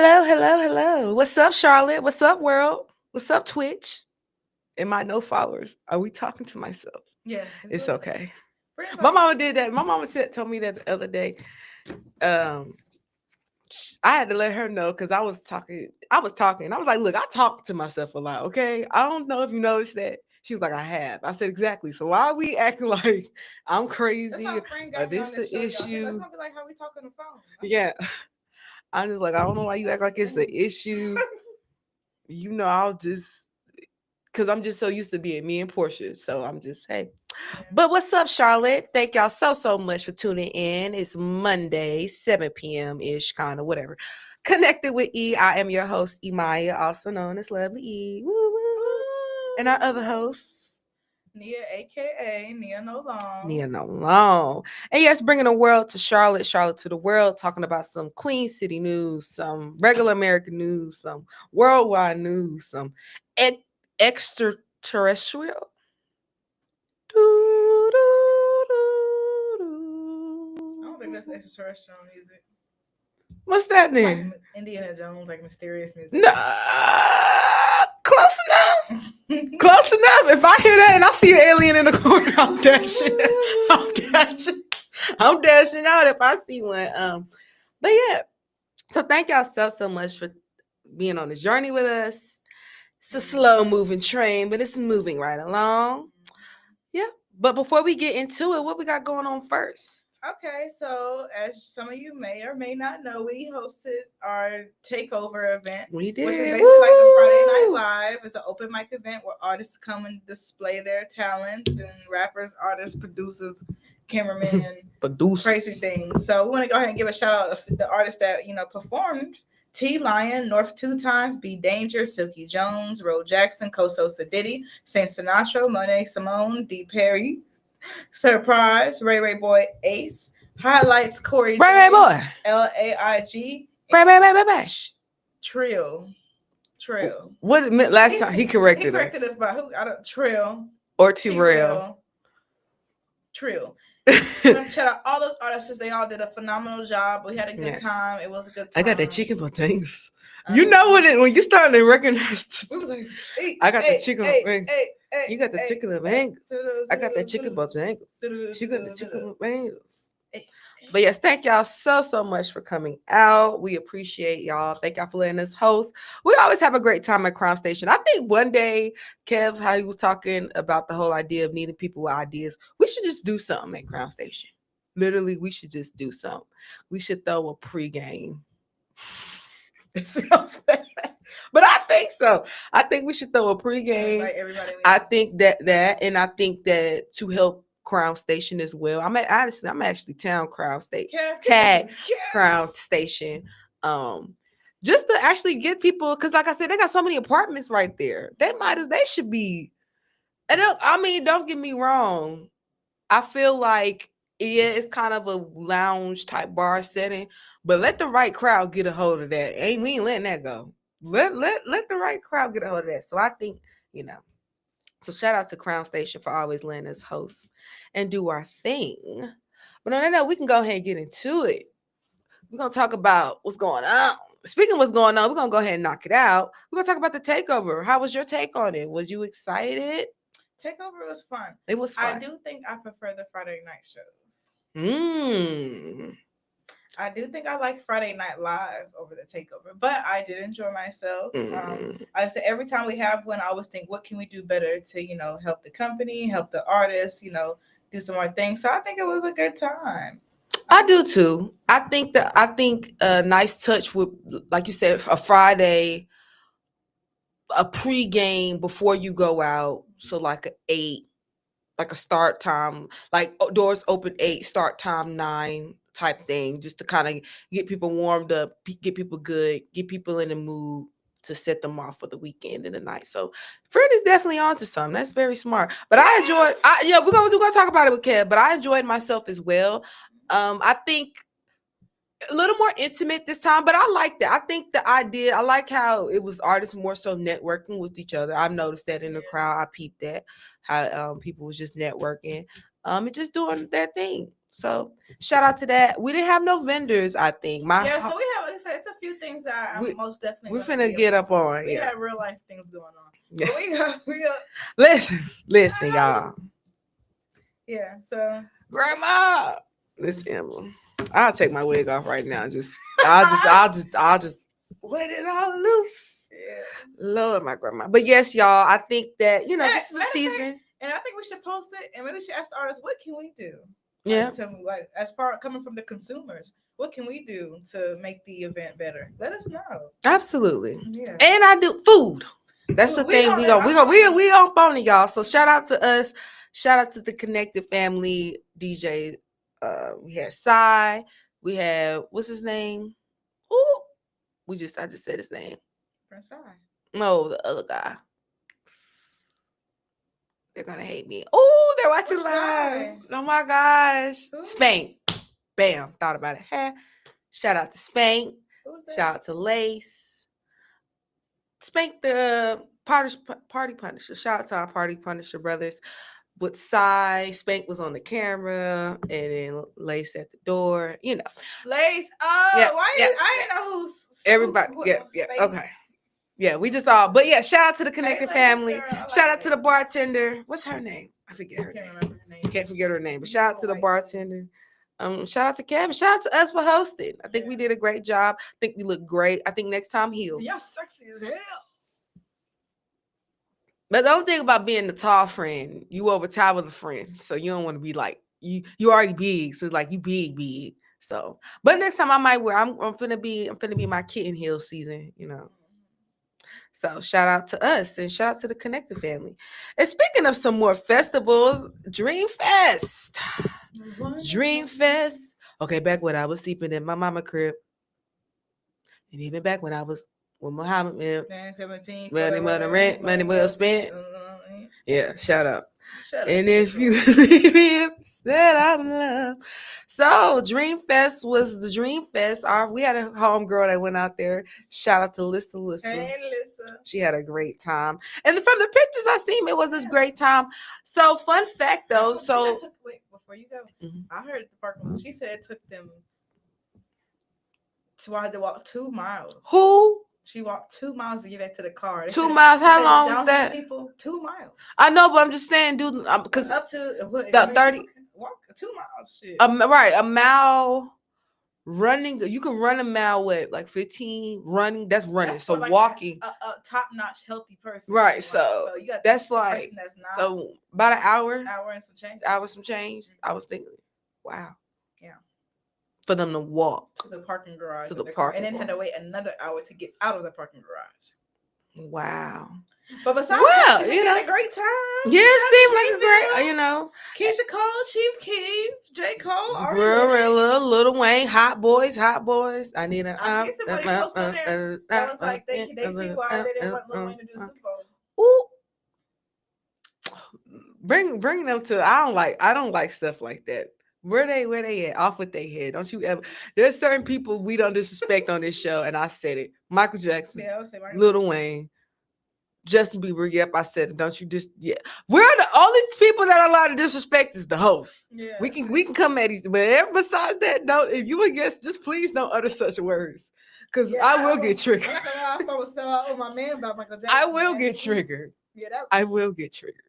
Hello, hello, hello. What's up, Charlotte? What's up, world? What's up, Twitch? And my no followers. Are we talking to myself? Yes, It's okay. Friends My are mama did that. My mama told me that the other day. Um, I had to let her know because I was talking. I was like, look, I talk to myself a lot. Okay, I don't know if you noticed that. She was like, I have. I said exactly. So why are we acting like I'm That's crazy how friend or got me on this this the show, y'all. That's issue? gonna be like how we talk on the phone. Yeah, I'm just like I don't know why you act like it's the issue. I'll just because I'm just so used to being me and Portia. So I'm just hey. Yeah. But what's up, Charlotte? Thank y'all so much for tuning in. It's Monday, 7 p.m. ish, kind of whatever. Connected with E. I am your host, Emaya, also known as Lovely E. Woo woo. And our other hosts, Nia, aka Nia No Long. Nia No Long. And yes, bringing the world to Charlotte, Charlotte to the world, talking about some Queen City news, some regular American news, some worldwide news, some extraterrestrial. I don't think that's extraterrestrial music. What's that Like then? Indiana Jones, like mysterious music. No, close enough. Close enough. If I hear that and I see an alien in the corner, I'm dashing. I'm dashing. I'm dashing out if I see one. But yeah. So thank y'all so much for being on this journey with us. It's a slow moving train, but it's moving right along. Yeah. But before we get into it, what we got going on first? Okay, so as some of you may or may not know, we hosted our takeover event. We did. Which is basically like a Friday Night Live. It's an open mic event where artists come and display their talents, and rappers, artists, producers, cameramen, crazy things. So we want to go ahead and give a shout out to the artists that performed. T Lion, North Two Times, B Danger, Silky Jones, Ro Jackson, Koso Sadiddy, Saint Sinatra, Monet Simone, D Perry, Surprise, Ray Ray Boy, Ace, Highlights, Corey, Ray Boy, LAIG, Ray. Trill. What it meant last time? He corrected us by who? I don't Trill or T-Rail. Trill. Shout out all those artists. They all did a phenomenal job. We had a good time. It was a good time. I got that chicken potatoes. You know when you starting to recognize. We was like, I got the chicken. You got the chicken potatoes. I got that chicken potatoes. You got the chicken potatoes. But yes, thank y'all so much for coming out. We appreciate y'all. Thank y'all for letting us host. We always have a great time at Crown Station. I think one day, Kev, how he was talking about the whole idea of needing people with ideas, we should just do something at Crown Station. Literally, we should just do something. We should throw a pregame. It sounds bad, but I think so. I think we should throw a pregame. I think that, and I think that to help Crown Station as well. I'm actually town Crown Station. Tag Crown Station. Just to actually get people, because like I said, they got so many apartments right there. They should be. And don't get me wrong. I feel like it's kind of a lounge type bar setting, but let the right crowd get a hold of that. We ain't letting that go. Let the right crowd get a hold of that. So I think, so shout out to Crown Station for always letting us host and do our thing. But no, we can go ahead and get into it. We're going to talk about what's going on. Speaking of what's going on, we're going to go ahead and knock it out. We're going to talk about the takeover. How was your take on it? Was you excited? Takeover was fun. It was fun. I do think I prefer the Friday night shows. I do think I like Friday Night Live over the Takeover, but I did enjoy myself. I said every time we have one, I always think, what can we do better to, help the company, help the artists, do some more things. So I think it was a good time. I do too. I think a nice touch with, like you said, a Friday, a pregame before you go out. So like an 8, like a start time, like doors open 8, start time 9 type thing, just to kind of get people warmed up, get people good, get people in the mood to set them off for the weekend and the night. So Fred is definitely onto something. That's very smart. But I enjoyed. We're gonna talk about it with Kev. But I enjoyed myself as well. I think a little more intimate this time, but I like that. I think the idea, I like how it was artists more so networking with each other. I've noticed that in the crowd. I peeped that, how people was just networking and just doing their thing. So shout out to that. We didn't have no vendors, I think. So we have, like I said, it's a few things that I'm most definitely we're finna get up on. We have real life things going on. Yeah. But we got listen, y'all. Yeah, so Grandma, Miss Emma, I'll take my wig off right now. I'll just let it all loose. Yeah. Lord, my grandma. But yes, y'all, I think that this is the season. And I think we should post it, and maybe we should ask the artists, what can we do? Yeah. Like as far coming from the consumers, what can we do to make the event better? Let us know. Absolutely. Yeah. And I do food. That's the thing. We on phony, y'all. So shout out to us. Shout out to the Konnected family DJ. We had Sai. We had what's his name? Ooh, I just said his name. Prince Sai. No, the other guy. They're gonna hate me. Oh, they're watching live. Oh my gosh. Who? Spank. Bam. Thought about it. Hey. Shout out to Spank. Shout out to Lace. Spank the party punisher. Shout out to our party punisher brothers. With Sai, Spank was on the camera, and then Lace at the door. Lace. Oh, yeah, I didn't know who's everybody. Yeah. Okay. Yeah, we just all. But yeah, shout out to the Konnected family. Shout out to the bartender. What's her name? I forget her name. Remember her name. Can't forget her name. But shout out to the bartender. Shout out to Kevin. Shout out to us for hosting. I think we did a great job. I think we look great. I think next time heels. Y'all sexy as hell. But don't think about being the tall friend. You over top of the friend, so you don't want to be like you. You already big, so like you big. So, but next time I might wear. I'm finna be my kitten heel season. So shout out to us and shout out to the Konnected family. And speaking of some more festivals, Dream Fest. Okay, back when I was sleeping in my mama crib, and even back when I was with Muhammad, 17, money well spent. Yeah, shout out. And if you leave me upset, I'm love. So Dream Fest was the Dream Fest. We had a homegirl that went out there. Shout out to Lissa. Hey, Lissa. She had a great time. And from the pictures I seen, it was a great time. So fun fact though. Wait, before you go, I heard the parking. She said it took them. So I had to walk 2 miles. Who? She walked 2 miles to get back to the car. 2 miles? How long was that? People, 2 miles. I know, but I'm just saying, dude, because up to 30. Walk 2 miles. Shit. Right, a mile running. You can run a mile with like 15 running. That's running. So like walking. A top-notch healthy person. Right. So you got that's like so about an hour. And some change. Mm-hmm. I was thinking, wow. Yeah. For them to walk to the parking garage. To the parking. And then had to wait another hour to get out of the parking garage. Wow. But besides that, she had a great time. Yeah, it seemed like a great, Keisha Cole, Chief Keef, J. Cole, Glorilla, Lil Wayne, Hot Boys. I need a. I see somebody post on there that was like, they see why they didn't want Lil Wayne to do Super Bowl. Ooh. Bring them to. I don't like stuff like that. Where they at? Off with their head. Don't you ever? There's certain people we don't disrespect on this show, and I said it. Michael Jackson, Lil Wayne, Justin Bieber. Yep, I said it. Don't you just? Yeah, we're the only people that are allowed to disrespect is the host. Yeah, we can come at each, but besides that, don't. If you against, just please don't utter such words, because I will get triggered. I almost fell out with my man about Michael Jackson. I will get triggered. Yeah, I will get triggered.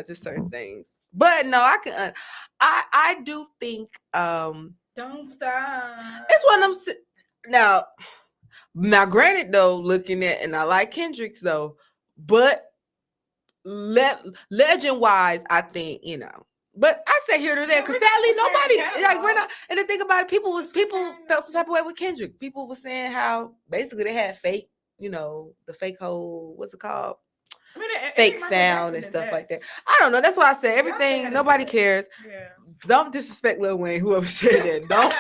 Just certain things. But no, I can. I do think. Don't stop. It's one of them. Now, granted though, looking at, and I like Kendrick's though, but legend wise, I think But I say here to there because sadly nobody like we're not. And the thing about it, people felt some type of way with Kendrick. People were saying how basically they had fake, the fake whole what's it called? Fake sound and stuff like that. I don't know. That's why I say everything. Nobody cares. Yeah. Don't disrespect Lil Wayne. Whoever said that. Don't.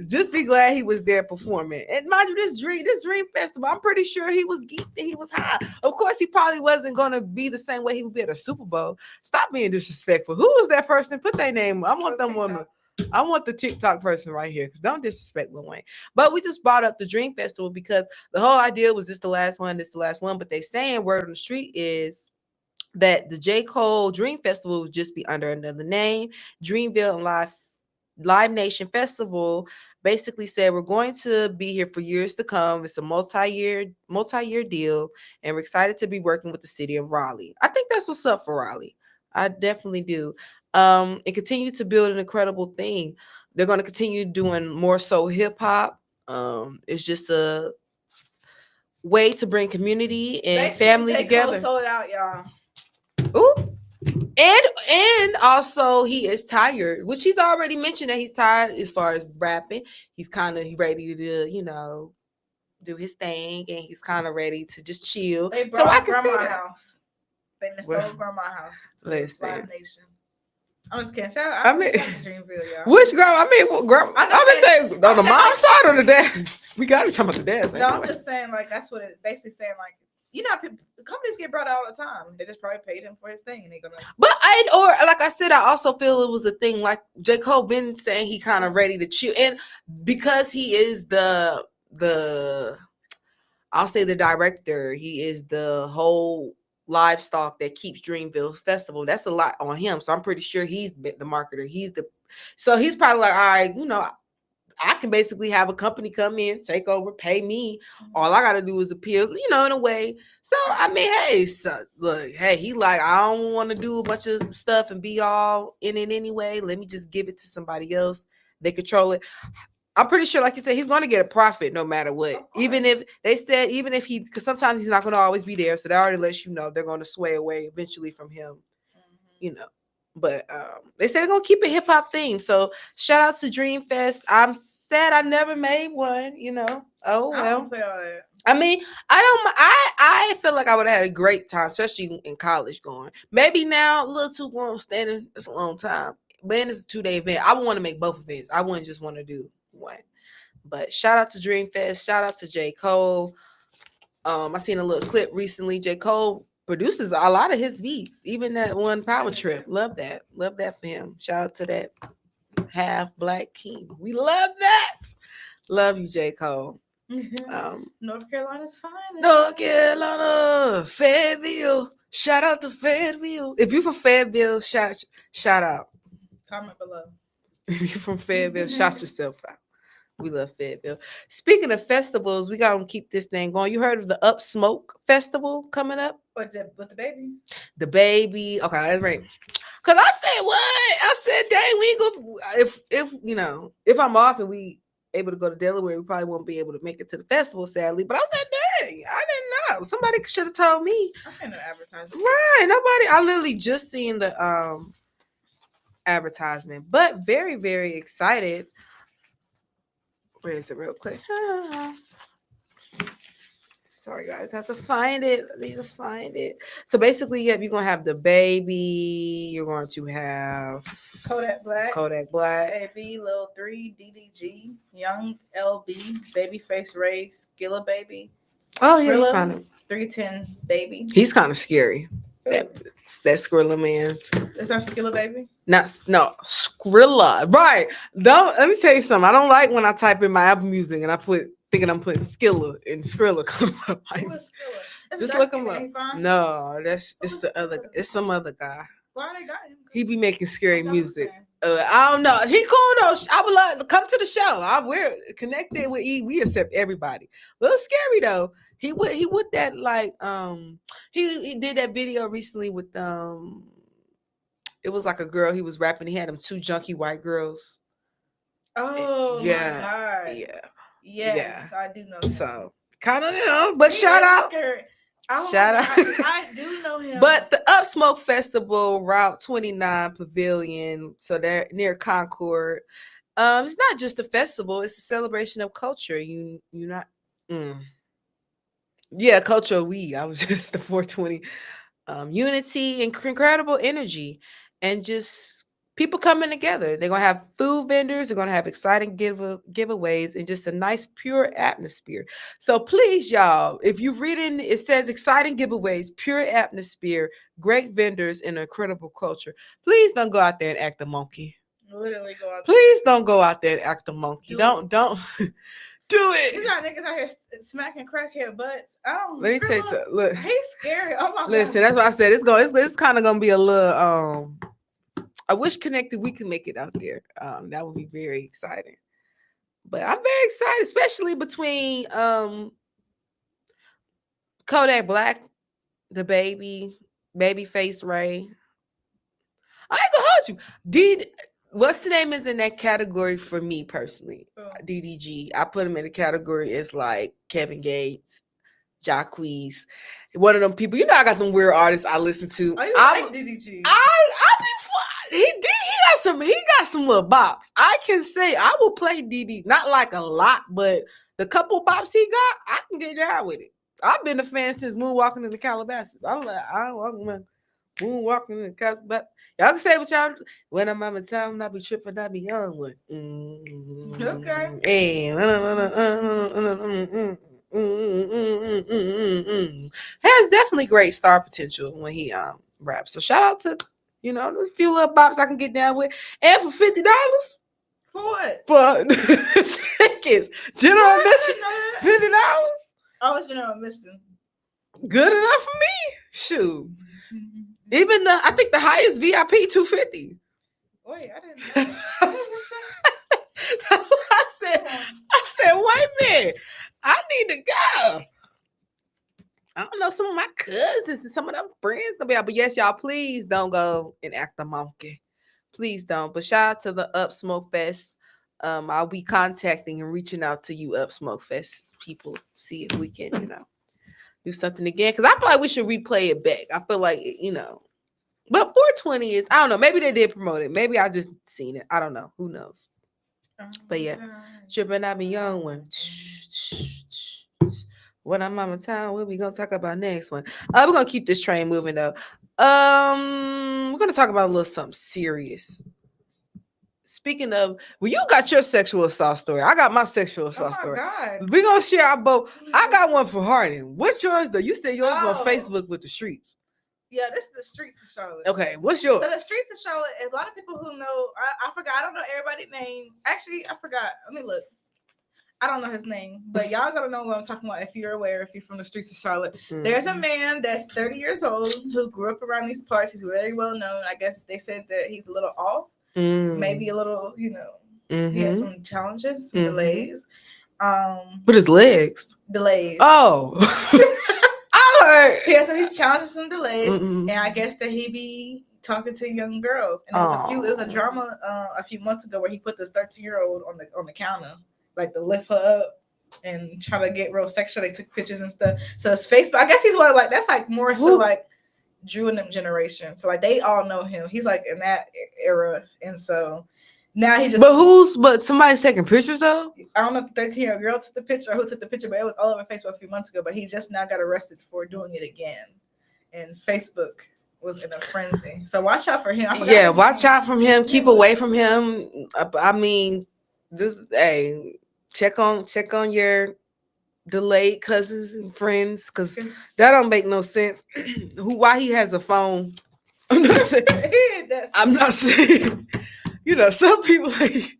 Just be glad he was there performing. And mind you, this Dream Festival, I'm pretty sure he was geeked and he was high. Of course, he probably wasn't gonna be the same way he would be at a Super Bowl. Stop being disrespectful. Who was that person? Put their name. I want them on. I want the TikTok person right here because don't disrespect Lil Wayne. But we just brought up the Dream Festival because the whole idea was this the last one. But they saying word on the street is that the J. Cole Dream Festival would just be under another name. Dreamville and Live Nation Festival basically said we're going to be here for years to come. It's a multi-year deal, and we're excited to be working with the city of Raleigh. I think that's what's up for Raleigh. I definitely do. And continue to build an incredible thing. They're going to continue doing more so hip hop. It's just a way to bring community and Basically, family J. together. Cole sold out, y'all. Ooh. And also he is tired, which he's already mentioned that he's tired as far as rapping. He's kind of ready to, do his thing, and he's kind of ready to just chill. They brought so I can grandma's house. They sold grandma's house to Live Nation. I'm just kidding. Shout out. Dreamville, y'all. Which grandma? I mean, grandma. I'm saying on the mom's side or the dad. We got to talk about the dad side. No, I'm just saying like that's what it basically saying like. Companies get brought out all the time. They just probably paid him for his thing, and they're gonna. But like I said, I also feel it was a thing. Like J. Cole been saying, he kind of ready to chill, and because he is the I'll say the director, he is the whole livestock that keeps Dreamville Festival. That's a lot on him. So I'm pretty sure he's the marketer. So he's probably like, all right, I can basically have a company come in, take over, pay me. All I got to do is appeal, in a way. So, I mean, hey, he like, I don't want to do a bunch of stuff and be all in it anyway. Let me just give it to somebody else. They control it. I'm pretty sure, like you said, he's going to get a profit no matter what. Even if because sometimes he's not going to always be there. So that already lets you know they're going to sway away eventually from him, But they said they're going to keep a hip hop theme. So shout out to Dreamfest. I'm sad I never made one, Oh, well. I mean, I feel like I would have had a great time, especially in college going. Maybe now a little too long standing. It's a long time. But it's a 2-day event. I would want to make both events. I wouldn't just want to do one. But shout out to Dreamfest. Shout out to J. Cole. I seen a little clip recently. J. Cole produces a lot of his beats, even that one Power Trip. Love that for him. Shout out to that half black king. We love that. Love you, J. Cole. North Carolina's fine. North Carolina, Fayetteville. Shout out to Fayetteville. If you're from Fayetteville, shout out. Comment below. If you're from Fayetteville, shout yourself out. We love Fayetteville. Speaking of festivals, we got to keep this thing going. You heard of the Up Smoke Festival coming up? With the baby? The baby. Okay, that's right. Because I said, what? I said, dang, we ain't go. If I'm off and we able to go to Delaware, we probably won't be able to make it to the festival, sadly. But I said, dang, I didn't know. Somebody should have told me. I seen the advertisement. Right. Nobody. I literally just seen the advertisement, but very, very excited. Where is it real quick? Sorry, guys. I have to find it. I need to find it. So basically, you're going to have the baby. You're going to have Kodak Black. Baby, Lil 3, DDG, Young LB, Babyface Ray, Skilla Baby. Oh, yeah, you found him. 310 Baby. He's kind of scary. That Skrilla man. It's not Skilla Baby? No, Skrilla. Right. Let me tell you something. I don't like when I type in my Apple Music and I thinking I'm putting Skilla and Skrilla. Who is Skrilla? Just look him up. No, it's some other guy. Why they got him? He be making scary music. I don't know. He cool though. I would like to come to the show. We're connected with E. We accept everybody. A little scary though. He would that like he did that video recently with it was like a girl he was rapping. He had them 2 junky white girls. Oh yeah, my God. Yeah. Yes, I do know. So kind of but shout out. Shout out. I do know him. But the Up Smoke Festival, Route 29 Pavilion, so they're near Concord. It's not just a festival, it's a celebration of culture. You not Yeah, culture I was just the 420. Unity and incredible energy and just people coming together. They're going to have food vendors. They're going to have exciting giveaways and just a nice, pure atmosphere. So please, y'all, if you're reading, it says exciting giveaways, pure atmosphere, great vendors, and incredible culture. Please don't go out there and act a monkey. Literally go out there. Please don't go out there and act a monkey. Don't. Do it. You got niggas out here smacking crackhead butts. Oh, let me tell you something. Look, he's scary. Oh my listen, God. that's what I said. It's kind of gonna be a little. I wish Konnected we can make it out there. That would be very exciting. But I'm very excited, especially between Kodak Black, the babyface Ray. I ain't gonna hold you. What's the name is in that category for me personally? DDG. I put him in the category as like Kevin Gates, Jacquees, one of them people. You know, I got them weird artists I listen to. Oh, you like DDG? He got some little bops. I can say I will play DD, not like a lot, but the couple bops he got, I can get down with it. I've been a fan since Moonwalking in the Calabasas. I'm Moonwalking in the Calabasas. Y'all can say what y'all. When I'm on time, I be tripping, I be young one. Okay. Hey, has definitely great star potential when he raps. So shout out to a few little bops I can get down with, and for $50. For what? For tickets. General admission. $50. Oh, it's general admission. Good enough for me. Shoot. Even I think the highest VIP $250. Wait, I didn't know. That's what I said. I said, wait a minute. I need to go. I don't know, some of my cousins and some of them friends gonna be out. But yes, y'all, please don't go and act a monkey. Please don't. But shout out to the Up Smoke Fest. I'll be contacting and reaching out to you Up Smoke Fest people. See if we can, do something again. Because I feel like we should replay it back. I feel like, But 420 is, I don't know. Maybe they did promote it. Maybe I just seen it. I don't know. Who knows? But yeah. Tripping, I be young one. When I'm on town, what we gonna talk about next one? We're gonna keep this train moving though. We're gonna talk about a little something serious. Speaking of, well, you got your sexual assault story. I got my sexual assault story. God. We're gonna share our both. I got one for Hardin. What's yours though? You said yours on Facebook with the streets. Yeah, this is the streets of Charlotte. Okay, what's yours? So the streets of Charlotte, a lot of people who know, I forgot, I don't know everybody's name. Actually, I forgot. Let me look. I don't know his name, but y'all gotta know what I'm talking about if you're aware, if you're from the streets of Charlotte. Mm-hmm. There's a man that's 30 years old who grew up around these parts. He's very well known. I guess they said that he's a little off, maybe a little, he has some challenges, some delays. But his legs. Delays. Oh. He has these challenges, some delays, and I guess that he be talking to young girls. And it was a drama a few months ago where he put this 13-year-old on the counter, like to lift her up and try to get real sexual. They took pictures and stuff. So his Facebook, I guess he's one of that's like more so like Drew and them generation. So like they all know him. He's like in that era, and so now he just. But somebody's taking pictures though? I don't know if the 13-year-old girl took the picture or who took the picture, but it was all over Facebook a few months ago. But he just now got arrested for doing it again, and Facebook was in a frenzy. So watch out for him. Watch out from him. Keep away from him. I mean, check on your delayed cousins and friends, because that don't make no sense. Why he has a phone? I'm not saying. Some people like.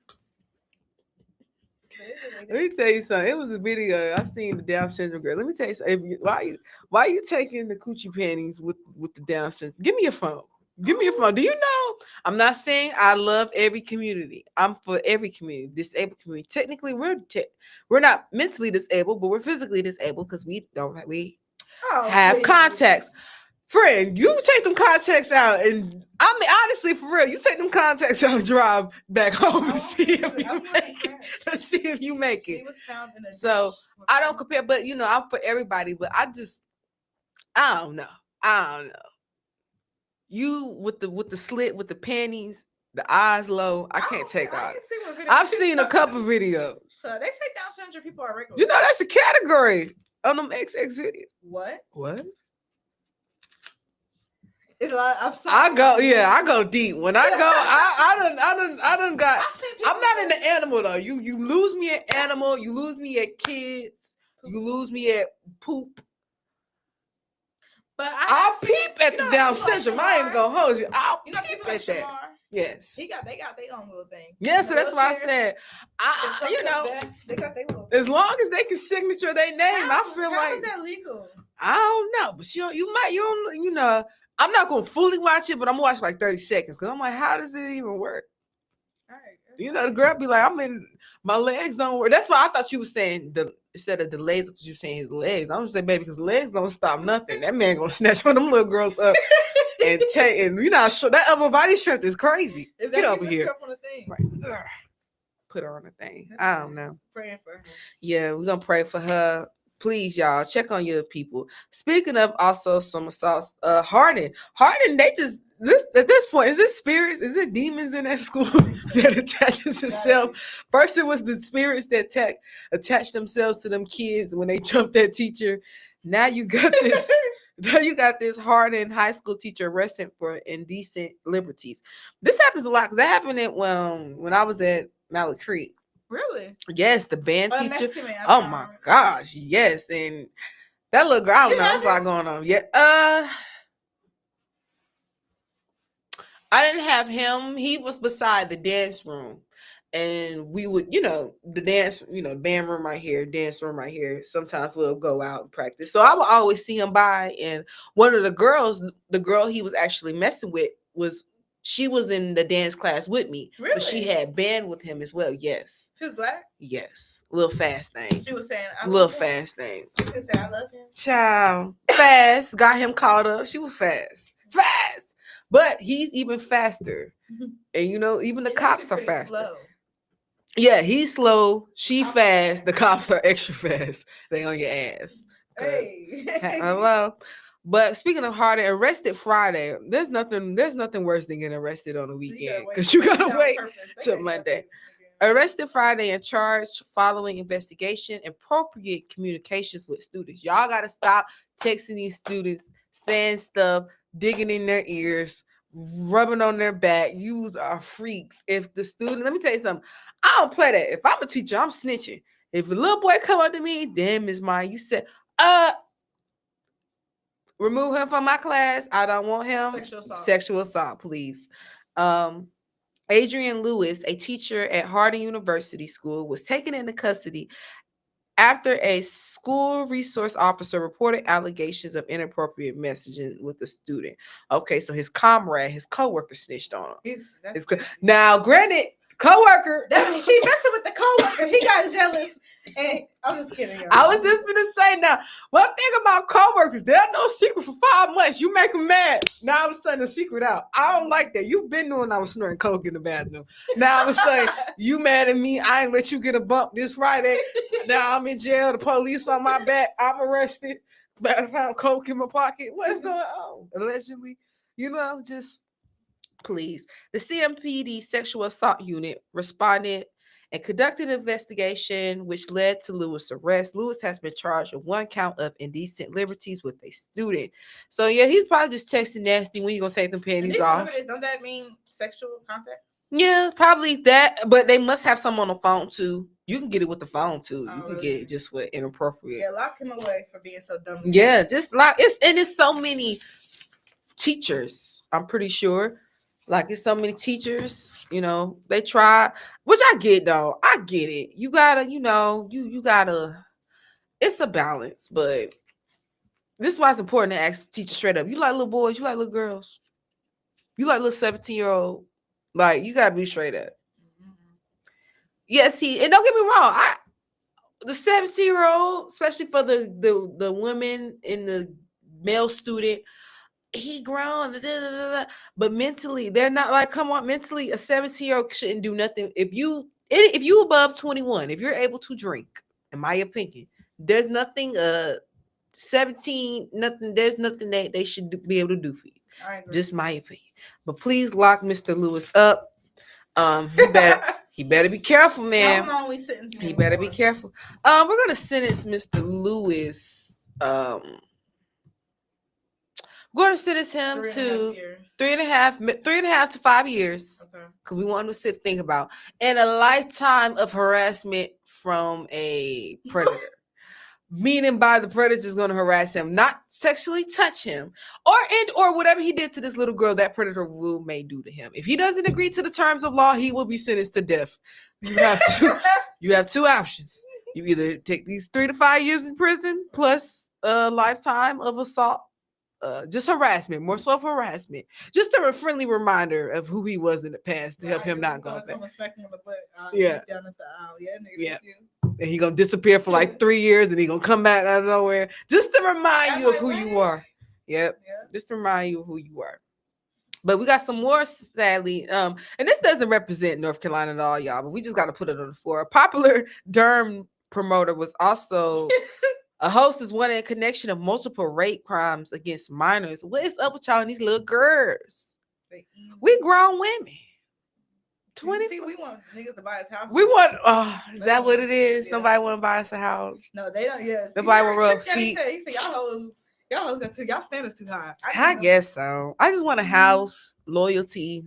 Let me tell you something. It was a video I seen the Down syndrome girl. Let me tell you something. Why you taking the coochie panties with the Down syndrome? Give me a phone. Give me a phone. Do you know? I'm not saying I love every community. I'm for every community, disabled community. Technically, we're not mentally disabled, but we're physically disabled because we have contacts. Friend, you take them contacts out, and I mean, honestly, for real, you take them contacts out and drive back home and see if you make it. Let's see if you make it. So I don't compare, but I'm for everybody. But I don't know. You with the slit, with the panties, the eyes low. I can't take out. I've seen a couple videos. So they say Down syndrome people are regular. That's a category on them XX videos. What? I'm sorry. I go deep. When I go, I done got. I'm not in the animal though. You lose me at animal. You lose me at kids. You lose me at poop. But I'll peep at the Down syndrome. I ain't even gonna hold you. I'll peep at that. Yes. They got their own little thing. Yeah, so that's why I said, they got their little thing. As long as they can signature their name, I feel how like. How is that legal? I don't know, but you know, I'm not gonna fully watch it, but I'm gonna watch like 30 seconds because I'm like, how does it even work? All right. You know, the girl be like, my legs don't work. That's why I thought you were saying instead of the legs, I thought you were saying his legs. I'm just saying, baby, because legs don't stop nothing. That man gonna snatch one of them little girls up and take, and you know, that upper body strength is crazy. Get over here. On the thing. Right. Put her on the thing. I don't know. Praying for her. Yeah, we're gonna pray for her. Please, y'all, check on your people. Speaking of also some assaults, Harden, they just at this point, is it spirits? Is it demons in that school that attaches itself? First, it was the spirits that attached themselves to them kids when they jumped that teacher. Now you got this. Now you got this Harden high school teacher arrested for indecent liberties. This happens a lot because that happened when I was at Mallard Creek. Really? Yes, the band teacher. Oh my gosh, yes. And that little girl, I don't know what's like going on. Yeah. I didn't have him. He was beside the dance room. And we would, the dance, band room right here, dance room right here. Sometimes we'll go out and practice. So I would always see him by. And one of the girls, the girl he was actually messing with she was in the dance class with me. Really? But she had band with him as well. Yes. She was black? Yes. Little fast thing. She was saying, fast thing. She was saying, I love him. Child. Fast. Got him caught up. She was fast. Fast. But he's even faster. And even the cops are faster. Slow. Yeah, he's slow. She fast. The cops are extra fast. They on your ass. Hey. Hello. But speaking of Harden, arrested Friday. There's nothing worse than getting arrested on a weekend because you gotta wait till Monday. Arrested Friday and charged following investigation, appropriate communications with students. Y'all gotta stop texting these students, saying stuff, digging in their ears, rubbing on their back. You are freaks. If the student, let me tell you something. I don't play that. If I'm a teacher, I'm snitching. If a little boy come up to me, damn, Ms. Maya, you said, remove him from my class. I don't want him. Sexual assault, please. Adrian Lewis, a teacher at Harding University School, was taken into custody after a school resource officer reported allegations of inappropriate messaging with the student. Okay, so his coworker snitched on him. Now, granted, coworker. She messing with the coworker. He got jealous. And I'm just kidding. I was just gonna say now. One thing about coworkers, they're no secret for 5 months. You make them mad. Now all of a sudden the secret out. I don't like that. You've been knowing I was snorting coke in the bathroom. Now I'm saying you mad at me. I ain't let you get a bump this Friday. Now I'm in jail. The police on my back. I'm arrested. I found coke in my pocket. What's going on? Allegedly, just. Please. The CMPD Sexual Assault Unit responded and conducted an investigation, which led to Lewis' arrest. Lewis has been charged with 1 count of indecent liberties with a student. So, yeah, he's probably just texting nasty. When you going to take them panties off? Don't that mean sexual contact? Yeah, probably that. But they must have some on the phone, too. You can get it with the phone, too. You can get it just with inappropriate. Yeah, lock him away for being so dumb. Yeah, just lock. It's so many teachers, I'm pretty sure. Like, it's so many teachers, they try, which I get though. I get it. You gotta, you gotta, it's a balance, but this is why it's important to ask teachers straight up. You like little boys, you like little girls, you like little 17-year-old, like, you gotta be straight up. Yes, and don't get me wrong, the 17-year-old, especially for the women and the male student, he grown, but mentally, they're not like, come on, mentally, a 17-year-old shouldn't do nothing. If you above 21, if you're able to drink, in my opinion, there's nothing, 17, there's nothing that they should be able to do for you. I agree. Just my opinion. But please lock Mr. Lewis up. He better be careful, man. He better be careful. We're gonna sentence Mr. Lewis. We're going to sentence him to 3.5 to 5 years. Okay. Because we want him to sit and think about. And a lifetime of harassment from a predator. meaning by the predator is going to harass him, not sexually touch him, or whatever he did to this little girl, that predator may do to him. If he doesn't agree to the terms of law, he will be sentenced to death. You have two options. You either take these 3 to 5 years in prison plus a lifetime of assault, just harassment, more self-harassment, just a friendly reminder of who he was in the past to help him not go back. Yeah. And he gonna disappear for like 3 years, and he gonna come back out of nowhere, just to remind you of who you are. Yep. Just to remind you of who you are. But we got some more, sadly. And this doesn't represent North Carolina at all, y'all, but we just got to put it on the floor. A popular Durham promoter was also a host is one in connection of multiple rape crimes against minors. What is up with y'all and these little girls? We grown women. 20. See, we want niggas to buy us house. We want. Is that what it is? Yeah. Nobody want to buy us a house. No, they don't. Yes. Nobody want to rub feet. He said, y'all hoes got y'all standards too high. I guess so. I just want a house, loyalty.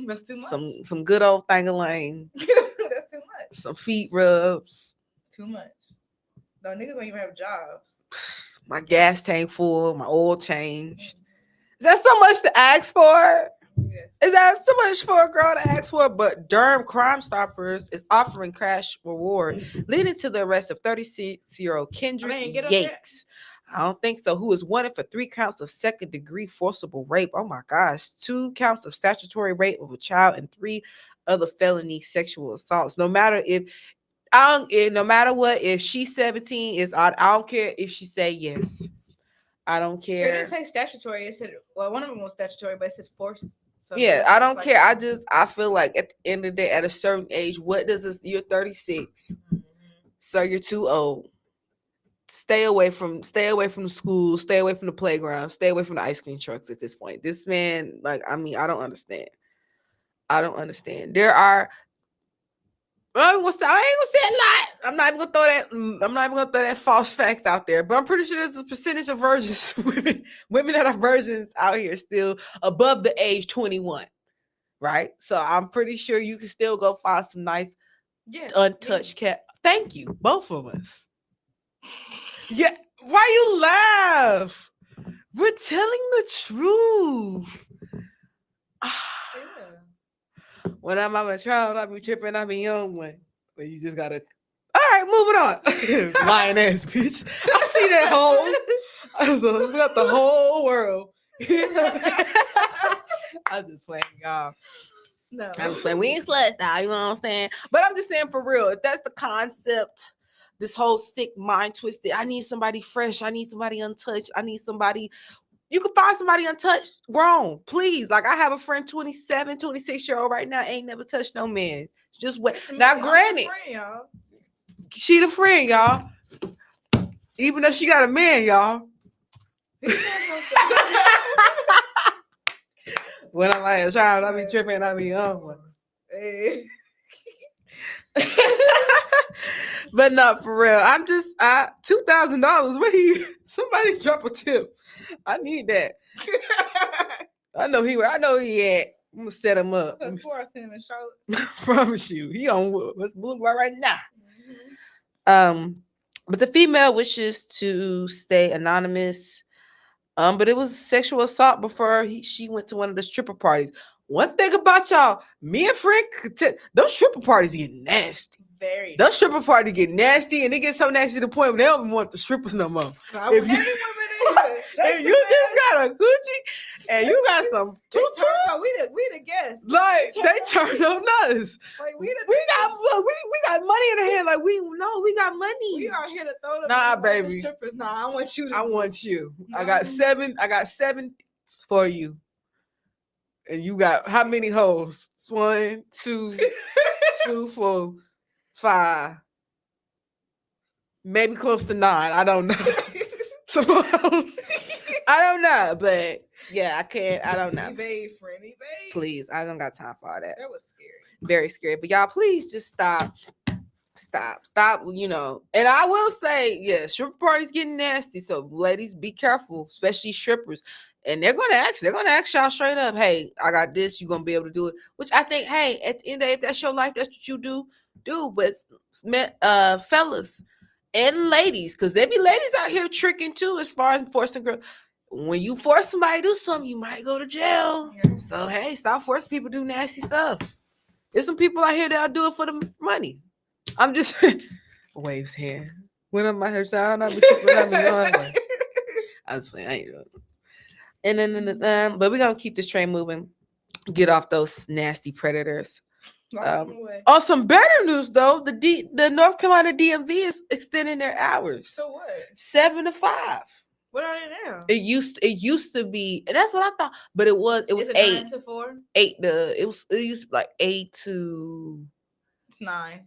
That's too much. Some good old thing-a-lang. That's too much. Some feet rubs. Too much. No, niggas don't even have jobs. My gas tank full, my oil changed. Is that so much to ask for? Yes. Is that so much for a girl to ask for? But Durham Crime Stoppers is offering cash reward, leading to the arrest of 36-year-old Kendrick Yates. I don't think so. Who is wanted for 3 counts of second-degree forcible rape? Oh my gosh. 2 counts of statutory rape of a child and 3 other felony sexual assaults. No matter what, if she's 17, I don't care if she say yes. I don't care. It didn't say statutory. It said, well, one of them was statutory, but it says force. So yeah, I don't care. I feel like at the end of the day, at a certain age, what does this? You're 36, so you're too old. Stay away from the school. Stay away from the playground. Stay away from the ice cream trucks. At this point, this man, I don't understand. There are. I ain't gonna say a lot. I'm not even gonna throw that false facts out there. But I'm pretty sure there's a percentage of virgins, women that are virgins out here still above the age 21, right? So I'm pretty sure you can still go find some nice, untouched cat. Thank you, both of us. Yeah, why you laugh? We're telling the truth. When I'm out of trial, I be tripping, I be young one. But you just gotta. All right, moving on. Lying ass bitch. I see that whole. I got the whole world. I just playing, y'all. No, I'm just playing. We ain't sluts now. You know what I'm saying? But I'm just saying for real. If that's the concept, this whole sick mind twisted. I need somebody fresh. I need somebody untouched. I need somebody. You can find somebody untouched, grown, please. Like I have a friend, 27, 26-year-old right now, ain't never touched no man. Just wait. Now, granted, she the friend, y'all. Even though she got a man, y'all. When I'm like a child, I be tripping, I be young one. Hey. But not for real. I'm just $2,000. Where somebody drop a tip. I need that. I know he at. I'm gonna set him up. Before I send him in Charlotte. I promise you, he on what's Boulevard right now. But the female wishes to stay anonymous. But it was sexual assault before she went to one of the stripper parties. One thing about y'all, me and Frank, those stripper parties get nasty. Very. Those stripper parties get nasty, and they get so nasty to the point where they don't even want the strippers no more. If you just got a Gucci and you got some tutus, we the guests. Like they turned up nuts. Like we got money in the hand. Like we got money. We are here to throw them. Nah, baby. The strippers. Nah, I want you. I want you. No. I got seven for you. And you got how many hoes? 1, 2, 2, 4, 5. Maybe close to 9. I don't know. Suppose. I don't know, but yeah, I can't. I don't know. Evade. Please, I don't got time for all that. That was scary. Very scary. But y'all, please just stop. You know. And I will say, yeah, stripper parties getting nasty. So ladies, be careful, especially strippers. And they're gonna ask y'all straight up, hey, I got this, you're gonna be able to do it. Which I think, hey, at the end of the day, if that's your life, that's what you do. But fellas, and ladies, because there be ladies out here tricking too, as far as forcing girls. When you force somebody to do something, you might go to jail. Yeah. So hey, stop forcing people to do nasty stuff. There's some people out here that'll do it for the money. I'm just waves here. When I'm out here shouting, I'll be tripping on me. I was playing. I ain't doing it. And then, but we're gonna keep this train moving. Get off those nasty predators. On some better news, though, the North Carolina DMV is extending their hours. So what? 7 to 5. What are they now? It used to be, and that's what I thought, but it was 8 to 4. 8 to it used to be like 8 to. It's 9.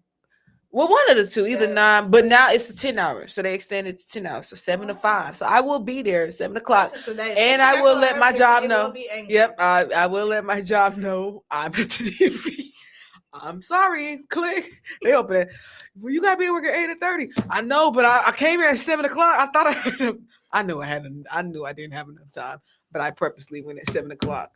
Well, one of the two, either 9, but now it's the 10 hours, so they extended to 10 hours, so 7 to 5. So I will be there at 7 o'clock, and I will let my job know. Yep, I will let my job know I'm at the DMV. I'm sorry. Click. They open it. Well, you gotta be working 8:30. I know, but I came here at 7 o'clock. I thought I knew I didn't have enough time, but I purposely went at 7 o'clock.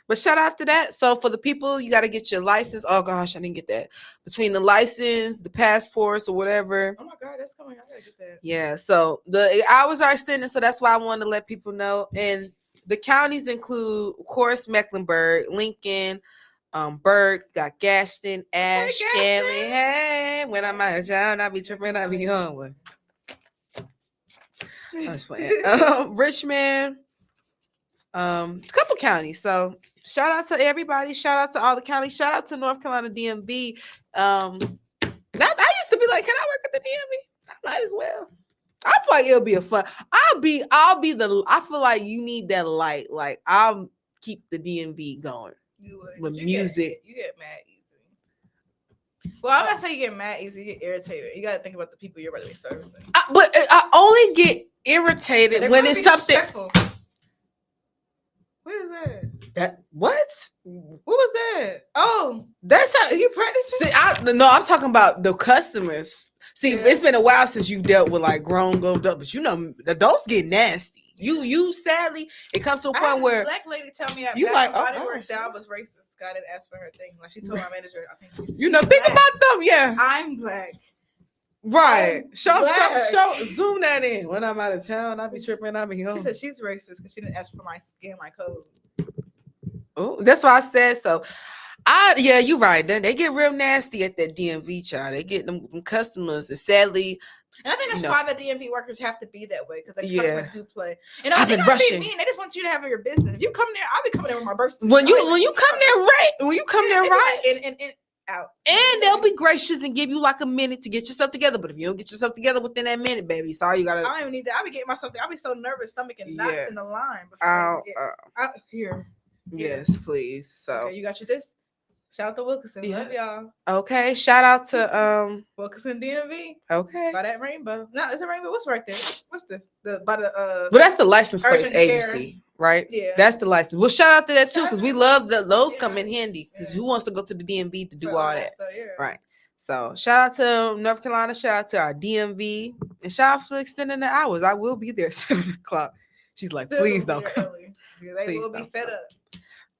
But shout out to that. So for the people, you got to get your license. Oh gosh, I didn't get that. Between the license, the passports, or whatever. Oh my God, that's coming. I gotta get that. Yeah. So the hours are extended. So that's why I wanted to let people know. And the counties include, of course, Mecklenburg, Lincoln, Burke, got Gaston, Ash, Stanley. Hey, when I'm out of town, I be tripping. I be home. I was playing. Richmond. A couple counties. So shout out to everybody. Shout out to all the counties. Shout out to North Carolina DMV. I used to be like, can I work at the DMV? I might as well. I feel like it'll be a fun. I feel like you need that light. Like I'll keep the DMV going. You would. With music. You get mad easy. Well, I'm not saying you get mad easy. You get irritated. You got to think about the people you're really servicing. But I only get irritated when it's something. Respectful. What is that? What? What was that? Oh, that's how you practicing? I'm talking about the customers. See, It's been a while since you've dealt with like grown adults, but you know, adults get nasty. You sadly, it comes to a point where black lady tell me you like, work job was racist. God didn't ask for her thing. Like she told my manager, I think she's think black. About them, yeah. I'm black. Right. Show, zoom that in. When I'm out of town, I be tripping. I be home. She said she's racist because she didn't ask for my scan, my code. Oh, that's why I said so. You're right. They get real nasty at that DMV, child. They get them customers, and sadly. And I think that's why the DMV workers have to be that way because the customers do play. And I've been rushing. Mean. They just want you to have your business. If you come there, I'll be coming there with my birth certificate. When you come there right, and out. And they'll be gracious and give you like a minute to get yourself together. But if you don't get yourself together within that minute, baby, sorry, you gotta. I don't even need that. I'll be getting myself. I'll be so nervous, stomach and knots in the line before I get here. Yes, please. So okay, you got your this. Shout out to Wilkinson. Love y'all. Okay. Shout out to Wilkinson DMV. Okay. By that rainbow. No, it's a rainbow. What's right there? What's this? Well, that's the license plate agency, right? Yeah. That's the license. Well, shout out to that too, because we love those come in handy. Because who wants to go to the DMV to do all that? Right. So shout out to North Carolina. Shout out to our DMV, and shout out to extending the hours. I will be there at 7 o'clock. She's like, please don't come. They will be fed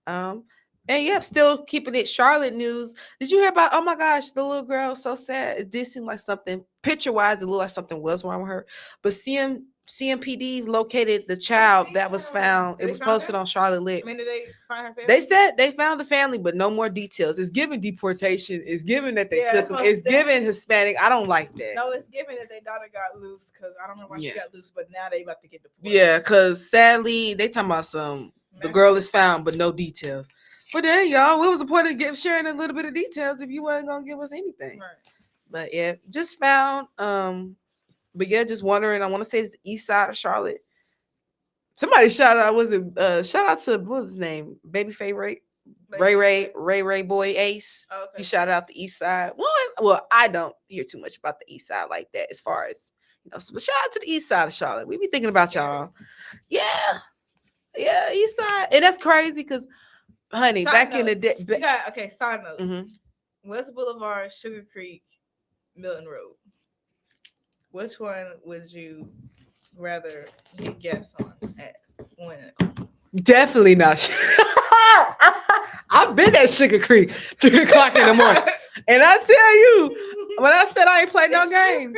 up. And still keeping it Charlotte news. Did you hear about, oh my gosh, the little girl, so sad. It did seem like something, picture-wise, it looked like something was wrong with her. But CMPD located the child that was found. It was posted on Charlotte Lit. I mean, did they find her family? They said they found the family, but no more details. It's given deportation. It's given that they took them. It's given Hispanic. I don't like that. No, it's given that their daughter got loose because I don't know why she got loose, but now they about to get deported. Yeah, because sadly, they talking about the girl is found, but no details. But then, y'all, what was the point of sharing a little bit of details if you wasn't gonna give us anything? Right. But yeah, just found. But yeah, just wondering. I want to say it's the east side of Charlotte. Somebody shout out. Shout out to what was his name? Babyface Ray Boy Ace. Oh, okay. He shouted out the east side. Well, I don't hear too much about the east side like that as far as but shout out to the east side of Charlotte. We be thinking about y'all. Yeah, east side, and that's crazy because. Honey, in the day. Side note. Mm-hmm. West Boulevard, Sugar Creek, Milton Road. Which one would you rather get gas on at 1 o'clock? Definitely not. I've been at Sugar Creek 3 o'clock in the morning. And I tell you, when I said I ain't play no games,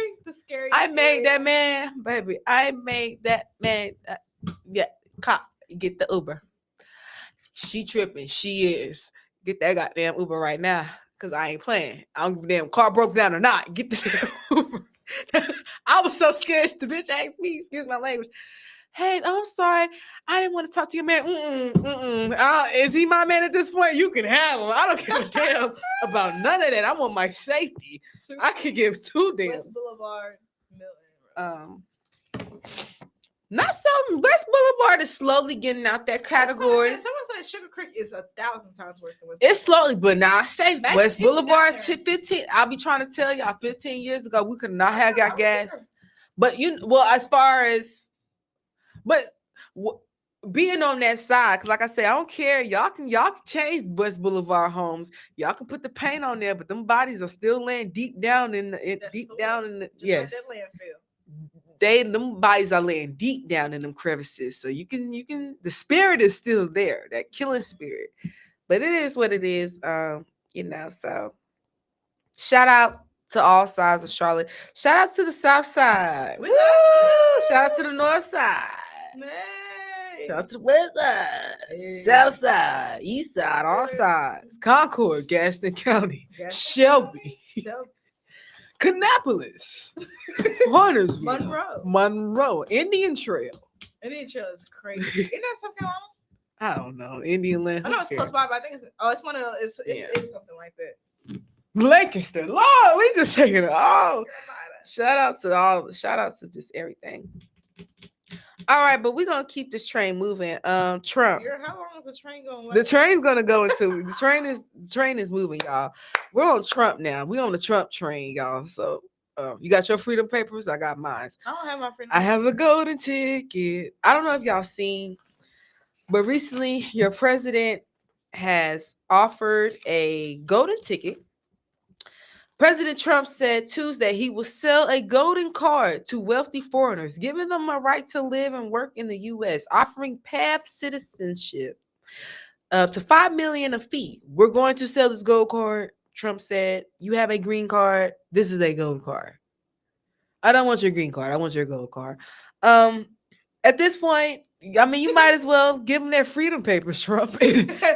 I made area. that man, baby. I made that man. Yeah, cop, get the Uber. She tripping. She is. Get that goddamn Uber right now. Cause I ain't playing. I don't give a damn car broke down or not. Get the damn Uber. I was so scared. The bitch asked me, excuse my language. Hey, I'm sorry. I didn't want to talk to your man. Is he my man at this point? You can have him. I don't give a damn about none of that. I want my safety. I could give two damns. West Boulevard, Milton. Not so. West Boulevard is slowly getting out that category. Someone said Sugar Creek is 1,000 times worse than West Boulevard. It's slowly, but now I say West Boulevard 15. I'll be trying to tell y'all 15 years ago, we could not have got gas. Sure. But as far as, being on that side, because like I said, I don't care. Y'all can change West Boulevard homes. Y'all can put the paint on there, but them bodies are still laying deep down in the yes. Like that landfill. Them bodies are laying deep down in them crevices. So you can the spirit is still there, that killing spirit. But it is what it is. So shout out to all sides of Charlotte. Shout out to the south side. Woo! Shout out to the north side. Hey. Shout out to the west side. Hey. South side, east side, all sides. Concord, Gaston County, Shelby. Kannapolis, Huntersville, Monroe, Indian Trail. Indian Trail is crazy. Isn't that South Carolina? I don't know. Indian Land. I know it's close by, but I think it's one of those. It's something like that. Lancaster, Lord, we just taking it all. Shout out to just everything. All right, but we're gonna keep this train moving. Trump. How long is the train going? The train's gonna go into the train is moving, y'all. We're on Trump now. We're on the Trump train, y'all. So you got your freedom papers, I got mine. I don't have my freedom papers. I have a golden ticket. I don't know if y'all seen, but recently your president has offered a golden ticket. President Trump said Tuesday he will sell a golden card to wealthy foreigners, giving them a right to live and work in the U.S., offering path citizenship up to $5 million a fee. We're going to sell this gold card, Trump said. You have a green card. This is a gold card. I don't want your green card. I want your gold card. At this point, I mean, you might as well give them their freedom papers, Trump.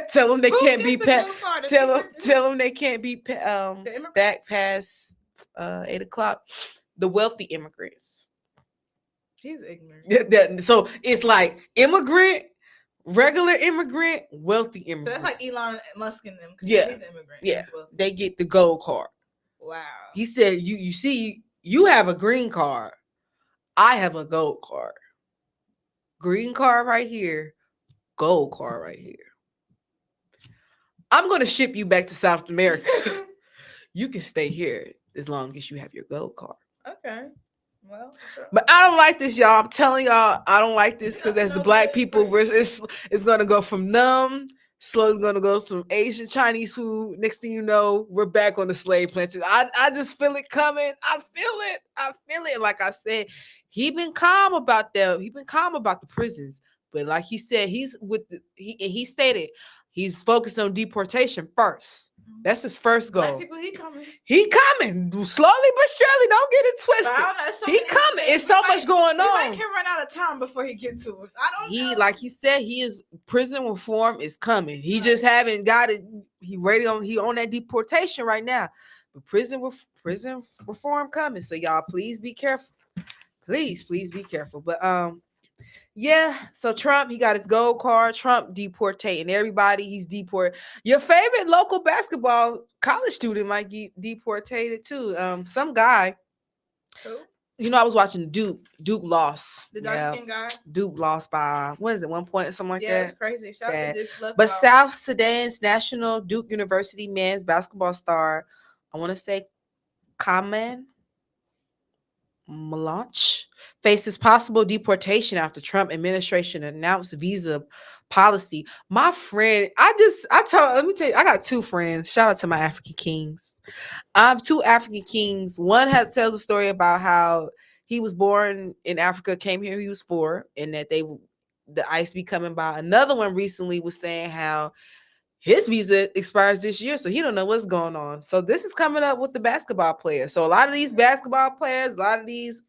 Tell them they can't be tell them they can't be back past 8:00. The wealthy immigrants. He's ignorant. So it's like immigrant, regular immigrant, wealthy immigrant. So that's like Elon Musk and them. Yeah, he's immigrant. Yeah, they get the gold card. Wow. He said, "You see, you have a green card. I have a gold card. Green card right here, gold card right here. I'm going to ship you back to South America. You can stay here as long as you have your gold card." Okay. Well, sure. But I don't like this, y'all. I'm telling y'all, I don't like this because as the black people, it's going to go from numb, slowly going to go from Asian Chinese food. Next thing you know, we're back on the slave plantation. I just feel it coming. I feel it. Like I said, he been calm about that. He been calm about the prisons. But like he said, he stated he's focused on deportation first. That's his first goal. Black people, he coming slowly but surely. Don't get it twisted. He coming. It's so much going on. He can run out of time before he get to us. I don't know. Like he said, prison reform is coming. He just haven't got it. He on that deportation right now. But prison reform coming. So y'all, please be careful. Please be careful. But yeah, so Trump, he got his gold card. Trump deportating everybody. He's deported. Your favorite local basketball college student might get deportated too. Some guy. Who? I was watching Duke. Duke lost. The dark skin guy. Duke lost by 1 point or something like that. Yeah, it's crazy. But South Sudan's national Duke University men's basketball star, I want to say Kaman Malach, faces possible deportation after Trump administration announced visa policy. My friend, let me tell you, I got two friends. Shout out to my African Kings. I have two African Kings. One tells a story about how he was born in Africa, came here, he was 4, and that the ICE be coming by. Another one recently was saying how his visa expires this year, so he don't know what's going on. So this is coming up with the basketball players. So a lot of these basketball players, a lot of these,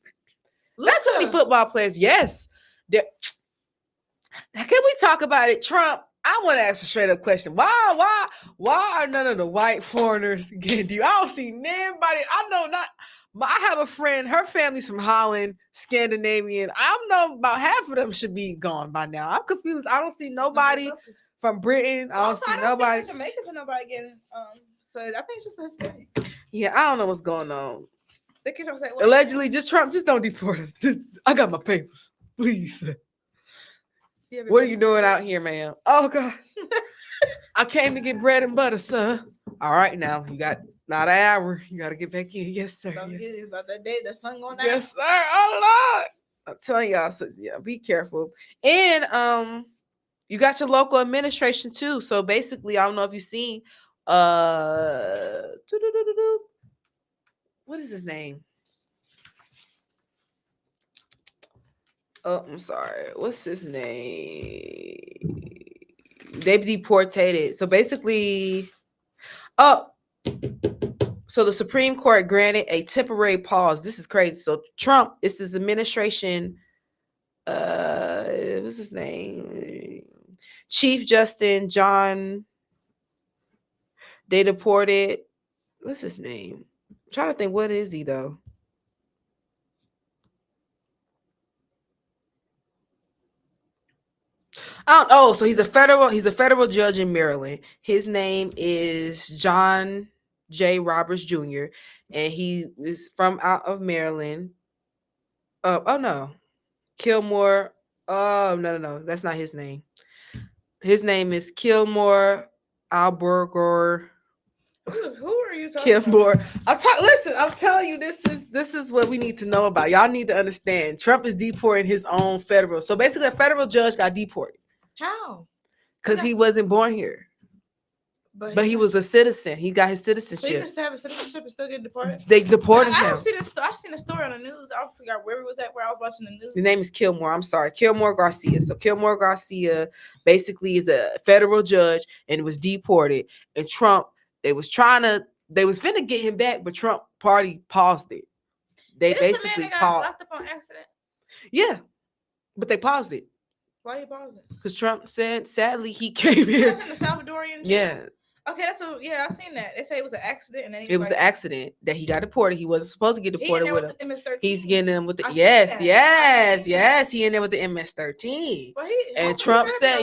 not too many football players. Yes. Can we talk about it? Trump, I want to ask a straight up question. Why are none of the white foreigners getting deported? I don't see anybody. I know not. I have a friend, her family's from Holland, Scandinavian. I know about half of them should be gone by now. I'm confused. I don't see nobody from Britain. I don't see nobody. Jamaica for nobody getting so I think it's just a Hispanic. Yeah, I don't know what's going on. Allegedly, just Trump, just don't deport him. I got my papers. Please. What are you doing out here, ma'am? Oh gosh. I came to get bread and butter, son. All right, now you got not an hour. You got to get back in. Yes, sir. About that day, the sun going down. Yes, sir. Oh Lord. I'm telling y'all, so yeah, be careful. And you got your local administration too. So basically, I don't know if you've seen what is his name? Oh, I'm sorry. What's his name? They deported. So basically, so the Supreme Court granted a temporary pause. This is crazy. So Trump, it's his administration. What's his name? Chief Justice John. They deported. What's his name? I'm trying to think. What is he though? So he's a federal judge in Maryland. His name is John J. Roberts Jr. and he is from out of Maryland. Oh no. Kilmore. Oh no, that's not his name. His name is Kilmore Alberger. Who are you talking Kilmore. Listen, I'm telling you, this is what we need to know about. Y'all need to understand. Trump is deporting his own federal. So basically, a federal judge got deported. How? Because he wasn't born here. But he was a citizen. He got his citizenship. So you can still have a citizenship and still get deported? They deported him. I seen a story on the news. I forgot where it was at, where I was watching the news. The name is Kilmore. I'm sorry. Kilmore Garcia. So Kilmore Garcia basically is a federal judge and was deported. And Trump, they was finna get him back, but Trump party paused it. They basically paused. Locked up on accident? Yeah. But they paused it. Why you paused it? Because Trump said, sadly, he came here. That's in the Salvadorian jail? Yeah. Okay, I seen that. They say it was an accident, and then it was an accident that he got deported. He wasn't supposed to get deported with him. He's getting in with the yes. He in there with the MS-13. Well, and Trump said,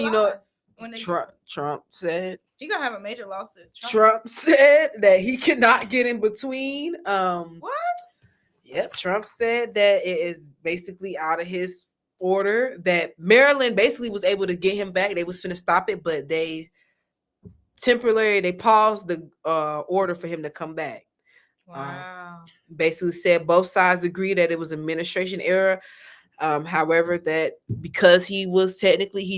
Trump said he gonna have a major lawsuit. Trump said that he cannot get in between. What? Yep. Trump said that it is basically out of his order. That Maryland basically was able to get him back. They was finna stop it, but they paused the order for him to come back. Wow. Basically said both sides agree that it was administration error. However, that because he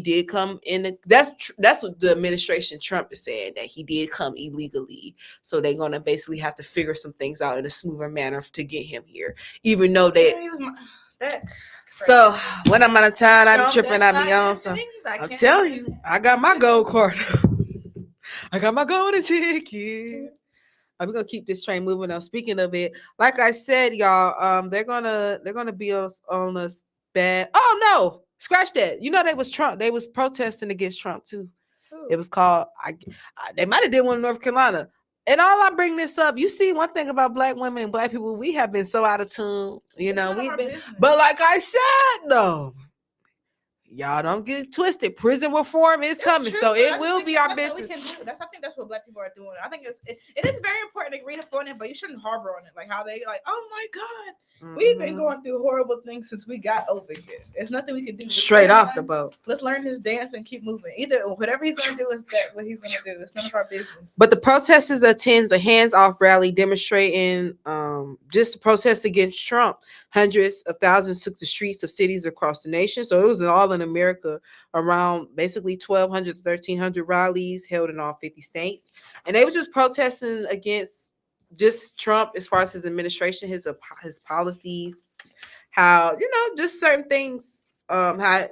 did come in. That's what the administration Trump is saying, that he did come illegally. So they're gonna basically have to figure some things out in a smoother manner to get him here, even though So when I'm out of town, I be tripping. I be on. So I'm telling you, I got my gold card. I got my golden ticket. We're gonna keep this train moving. Now, speaking of it, like I said, y'all, they're gonna be on us bad. Oh no, scratch that. You know they was protesting against Trump too. Ooh. It was called. They might have did one in North Carolina. And all I bring this up, you see, one thing about Black women and Black people, we have been so out of tune. We've been. But like I said, though. Y'all don't get twisted. Prison reform is coming, so it will be our business. I think that's what Black people are doing. I think it is very important to read up on it, but you shouldn't harbor on it. Like how they oh my God, we've been going through horrible things since we got over here. There's nothing we can do. Straight off the boat. Let's learn this dance and keep moving. Either whatever he's going to do is that what he's going to do. It's none of our business. But the protesters attends a hands-off rally demonstrating just to protest against Trump. Hundreds of thousands took the streets of cities across the nation. So it was all in America, around basically 1,200 to 1,300 rallies held in all 50 states. And they were just protesting against just Trump as far as his administration, his policies, how, just certain things, how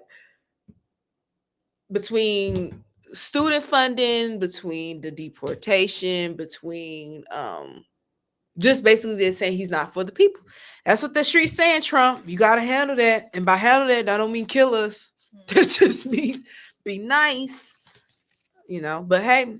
between student funding, between the deportation, between just basically they're saying he's not for the people. That's what the street's saying, Trump. You gotta handle that. And by handle that, that don't mean kill us. That just means be nice. But hey,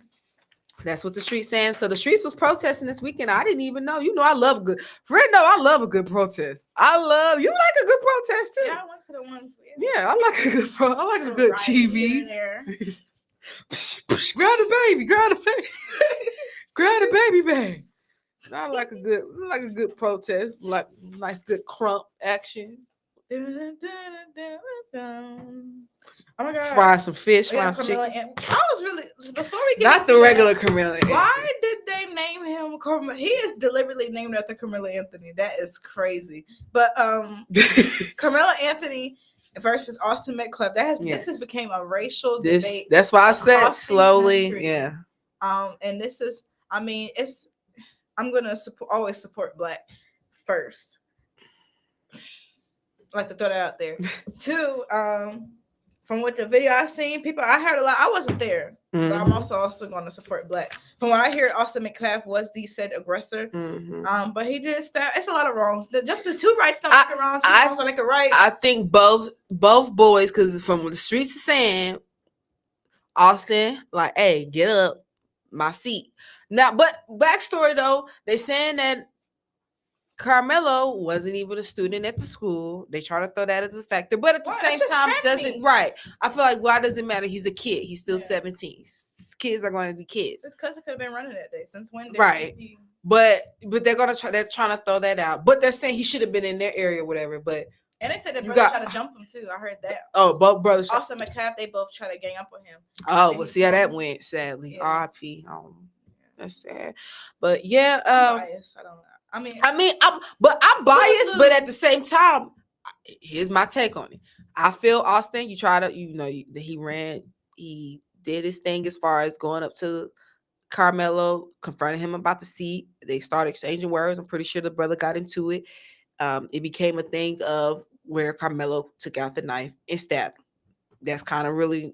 that's what the street's saying. So the streets was protesting this weekend. I didn't even know. I love a good Fred. No, I love a good protest. I love you like a good protest too. Yeah, I went to the ones. Yeah, I like a good I like a good TV. Grab the baby, grab the baby, grab the baby bag. I like a good protest, like nice good crump action. Oh my god! Fry some fish, fry some chicken. I was really before we get not the regular Carmelo. Why did they name him Carmelo? He is deliberately named after Carmelo Anthony. That is crazy. But Carmelo Anthony versus Austin McClellan. This has became a racial debate. That's why I said slowly. Yeah. And this is. I mean, I'm gonna always support Black first. I'd like to throw that out there. Two, from what the video I seen, I heard a lot. I wasn't there, but I'm also going to support Black. From what I hear, Austin McClellan was the said aggressor. But he did stab. It's a lot of wrongs. Just the two rights don't make a wrong. Two wrongs don't make a right. I think both boys, because from what the streets are saying, Austin like, hey, get up, my seat. Now, but backstory though, they saying that Carmelo wasn't even a student at the school. They try to throw that as a factor, but at the same time, doesn't right. I feel like why does it matter? He's a kid. He's still 17. Kids are going to be kids. It's because it could have been running that day. Since when? Right. But they're gonna try. They're trying to throw that out. But they're saying he should have been in their area, or whatever. But and they said that brother tried to jump him too. I heard that. Oh, both brothers. Also, McCaff, they both tried to gang up on him. Oh, well, see how that went. Sadly, R.I.P. That's sad. But yeah, I'm biased. I don't know. I mean, I'm biased, but at the same time, here's my take on it. I feel Austin, you try to, he did his thing as far as going up to Carmelo, confronting him about the seat. They started exchanging words. I'm pretty sure the brother got into it. It became a thing of where Carmelo took out the knife and stabbed him. That's kind of really,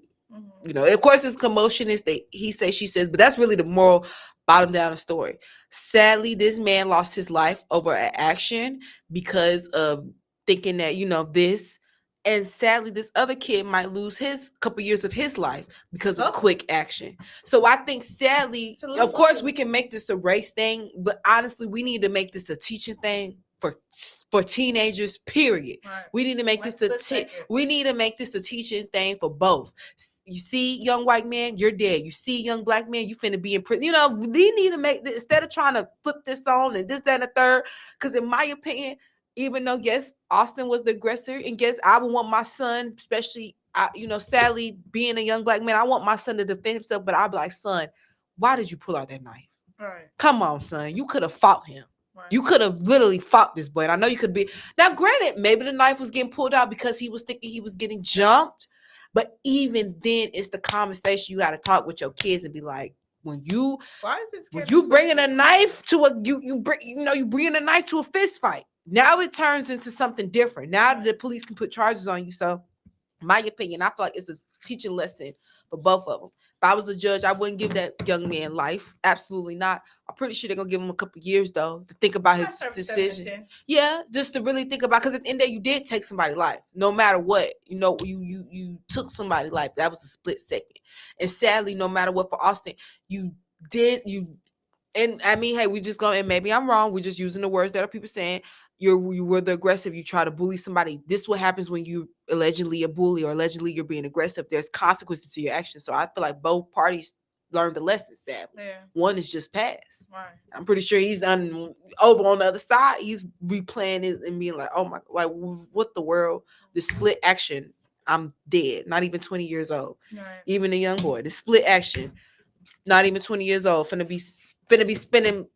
of course, it's commotion. Is he says, she says, but that's really the moral bottom down the story. Sadly, this man lost his life over an action because of thinking that, this. And sadly, this other kid might lose his couple years of his life because of quick action. So I think, sadly, of course, we can make this a race thing, but honestly, we need to make this a teaching thing for teenagers. Period. Right. We need to make this a teaching thing for both. You see, young white man, you're dead. You see, young Black man, you finna be in prison. We need to make this, instead of trying to flip this on and this, that, and the third. Because in my opinion, even though, yes, Austin was the aggressor, and yes, I would want my son, especially, sadly, being a young Black man, I want my son to defend himself, but I'd be like, son, why did you pull out that knife? Right. Come on, son. You could have fought him. Right. You could have literally fought this boy. And I know you could be. Now, granted, maybe the knife was getting pulled out because he was thinking he was getting jumped. But even then, it's the conversation you got to talk with your kids and be like, when you bringing a knife to you bringing a knife to a fist fight. Now it turns into something different. Now the police can put charges on you. So, in my opinion, I feel like it's a teaching lesson for both of them. If I was a judge, I wouldn't give that young man life. Absolutely not. I'm pretty sure they're gonna give him a couple years though to think about his decision. 17. Yeah, just to really think about, because at the end of the day, you did take somebody's life. No matter what, you took somebody's life. That was a split second. And sadly, no matter what, for Austin, and I mean, hey, we just go, and maybe I'm wrong. We're just using the words that are people saying. You were the aggressive. You try to bully somebody. This is what happens when you allegedly a bully or allegedly you're being aggressive. There's consequences to your actions. So I feel like both parties learned a lesson, sadly. Yeah. One is just passed. Right. I'm pretty sure he's done over on the other side. He's replaying it and being like, oh my, like what the world? The split action. I'm dead. Not even 20 years old. Right. Even a young boy. The split action. Not even 20 years old. Finna be spending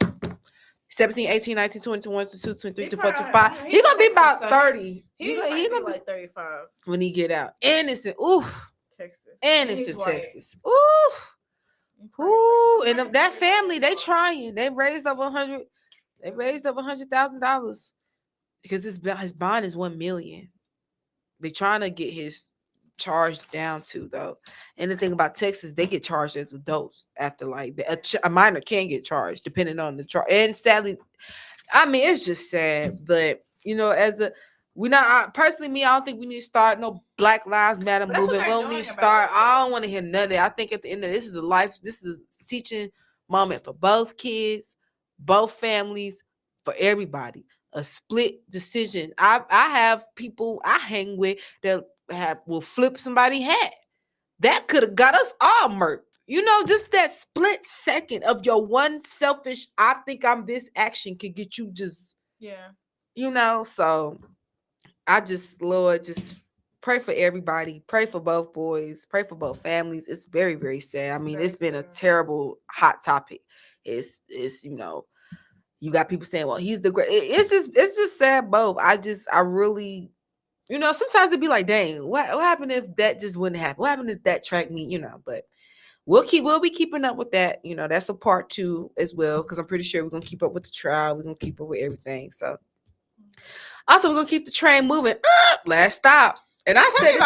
17, 18, 19, 20, 21, 22, 23, 24, 25. He's going to be about 30. He's going to be 35 when he get out. Innocent. Ooh. Texas. Innocent Texas. Ooh. Ooh. And that family, they trying. They raised up $100,000. They raised up $100,000 because his bond is $1 million. They trying to get his charged down to though. And the thing about Texas, they get charged as adults after like a minor can get charged depending on the charge. And sadly, I mean, it's just sad, but as a we not personally me, I don't think we need to start no Black Lives Matter movement. We don't need to start. I don't want to hear none of that. I think at the end of this is this is a teaching moment for both kids, both families, for everybody. A split decision. I have people I hang with that will flip somebody's hat. That could have got us all murked. Just that split second of your one selfish, I think I'm this action could get you just, so I just, Lord, just pray for everybody. Pray for both boys. Pray for both families. It's very, very sad. I mean, it's been a terrible hot topic. It's you got people saying, well, he's the great. It's just sad both. I really, sometimes it'd be like, dang, what happened if that just wouldn't happen? What happened if that tracked me, but we'll be keeping up with that. That's a part 2 as well, because I'm pretty sure we're gonna keep up with the trial. We're gonna keep up with everything. So also we're gonna keep the train moving. Last stop. And I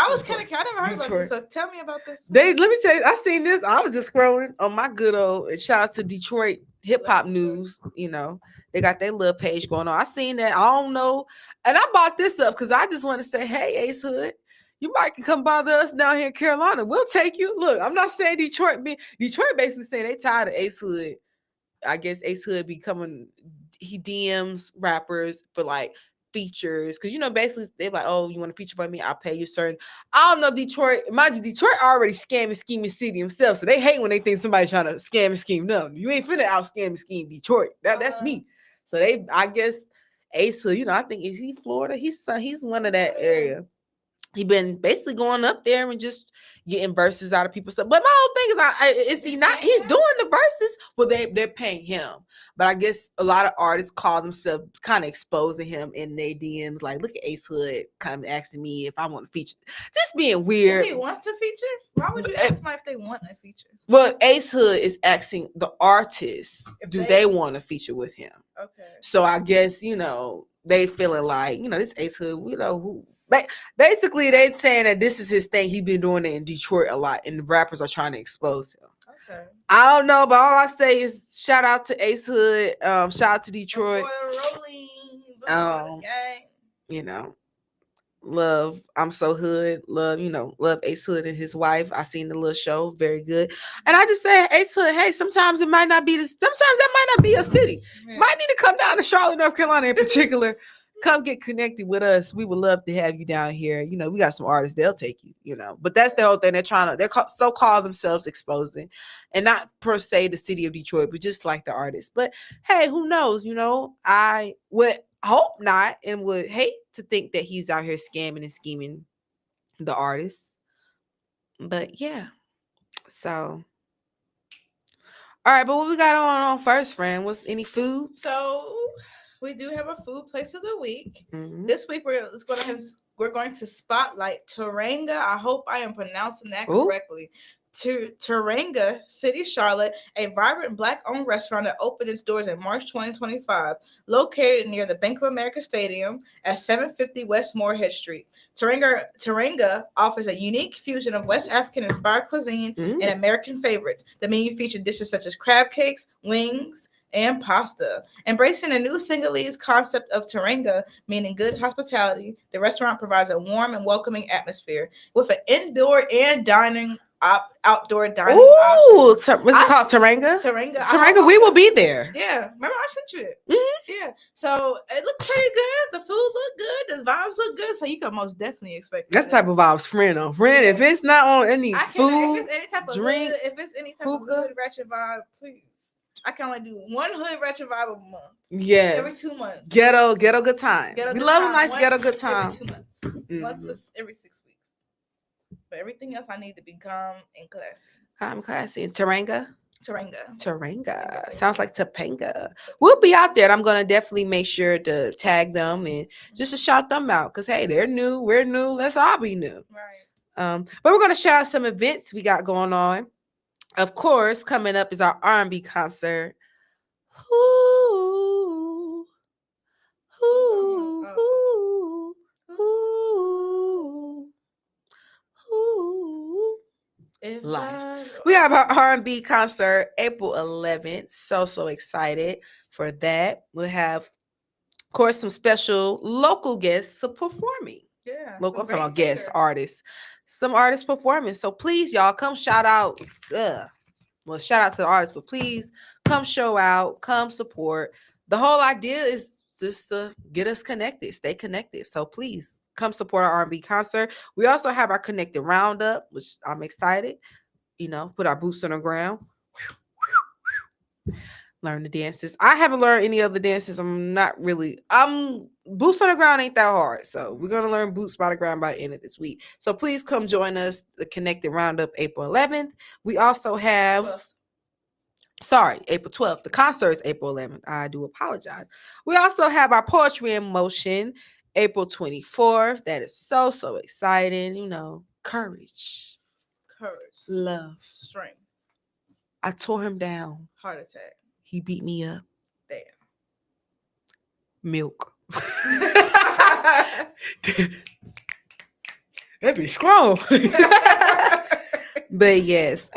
was kind of I never heard about this. So tell me about this. Let me tell you, I seen this. I was just scrolling on my good old shout out to Detroit hip hop news. They got their little page going on. I seen that. I don't know. And I bought this up because I just want to say, hey, Ace Hood, you might come bother us down here in Carolina. We'll take you. Look, I'm not saying Detroit basically saying they tired of Ace Hood. I guess Ace Hood he DMs rappers for like features, because basically they're like, oh, you want to feature for me, I'll pay you certain. I don't know, Detroit, mind you, Detroit already scam and scheming city themselves, so they hate when they think somebody's trying to scam and scheme. No, you ain't finna out scam and scheme Detroit. That's me. So I guess Ace Hood, I think, is he Florida? He's one of that area. He been basically going up there and just getting verses out of people's stuff. But my whole thing is he's doing the verses? Well, they're paying him. But I guess a lot of artists call themselves kind of exposing him in their DMs. Like, look at Ace Hood kind of asking me if I want to feature. Just being weird. If he wants a feature? Why would you ask somebody if they want a feature? Well, Ace Hood is asking the artists, do they want to feature with him? Okay. So I guess, they feeling like, this Ace Hood, who. Like, basically, they saying that this is his thing. He's been doing it in Detroit a lot, and the rappers are trying to expose him. Okay. I don't know, but all I say is shout out to Ace Hood. Shout out to Detroit. Love. I'm so hood. Love, love Ace Hood and his wife. I seen the little show, very good. And I just say, Ace Hood, hey, sometimes it might not be sometimes that might not be a city. Yeah. Might need to come down to Charlotte, North Carolina in particular. Come get connected with us. We would love to have you down here. We got some artists, they'll take you, but that's the whole thing. They're call themselves exposing, and not per se the city of Detroit, but just like the artists. But hey, who knows? I would hope not, and would hate to think that he's out here scamming and scheming the artists. But yeah, so all right. But what we got on first, friend? What's any food? So we do have a food place of the week. Mm-hmm. This week we're going to spotlight Turanga. I hope I am pronouncing that correctly. Turanga City, Charlotte, a vibrant Black-owned restaurant that opened its doors in March 2025, located near the Bank of America Stadium at 750 West Moorhead Street. Turanga offers a unique fusion of West African-inspired cuisine and American favorites. The menu featured dishes such as crab cakes, wings, and pasta. Embracing the new Senegalese concept of Turanga, meaning good hospitality, the restaurant provides a warm and welcoming atmosphere with an indoor and outdoor dining option. Was it called Turanga? Turanga, we will be there. Yeah, remember I sent you it. Mm-hmm. Yeah, so it looked pretty good. The food looked good. The vibes look good. So you can most definitely expect that's type of vibes, friend. Yeah. If it's not on any food, if it's any type of drink, if it's any type of good ratchet vibe, please. I can only do one hood ratchet vibe a month. Yes. Every 2 months. Ghetto good time. We love a nice ghetto good time. Every 2 months. Mm-hmm. Once every 6 weeks. But everything else I need to be calm and classy. Calm, classy. And Turanga. Turanga. Sounds like Topanga. We'll be out there, and I'm going to definitely make sure to tag them and just to shout them out, because, hey, they're new. We're new. Let's all be new. Right. But we're going to shout out some events we got going on. Of course, coming up is our R&B concert. Ooh, ooh, ooh, ooh, ooh. life. We have our R&B concert April 11th. So excited for that. We'll have, of course, some special local guests performing. Yeah. Local, I'm talking about guests, artists. Some artists performing. So please, y'all, come shout out. Well, shout out to the artists, but please come show out, come support. The whole idea is just to get us connected, stay connected. So please come support our R&B concert. We also have our Connected Roundup, which I'm excited. Put our boots on the ground. Learn the dances. I haven't learned any of the dances. Boots on the ground ain't that hard. So we're going to learn boots by the ground by the end of this week. So please come join us, the Connected Roundup, April 11th. We also have... April 12th. The concert is April 11th. I do apologize. We also have our Poetry in Motion, April 24th. That is so exciting. Courage. Love. Strength. I tore him down. Heart attack. He beat me up. Damn. Milk. That be strong. But yes,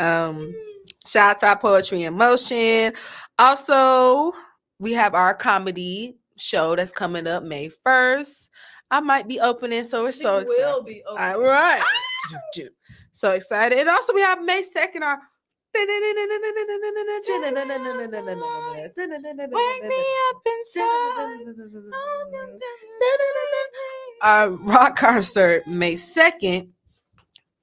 shout out to our Poetry in Motion. Also, we have our comedy show that's coming up May 1st. I might be opening, so we're so excited. Will be opening. All right. So excited. And also we have May 2nd, our wake me up inside. Our rock concert May 2nd.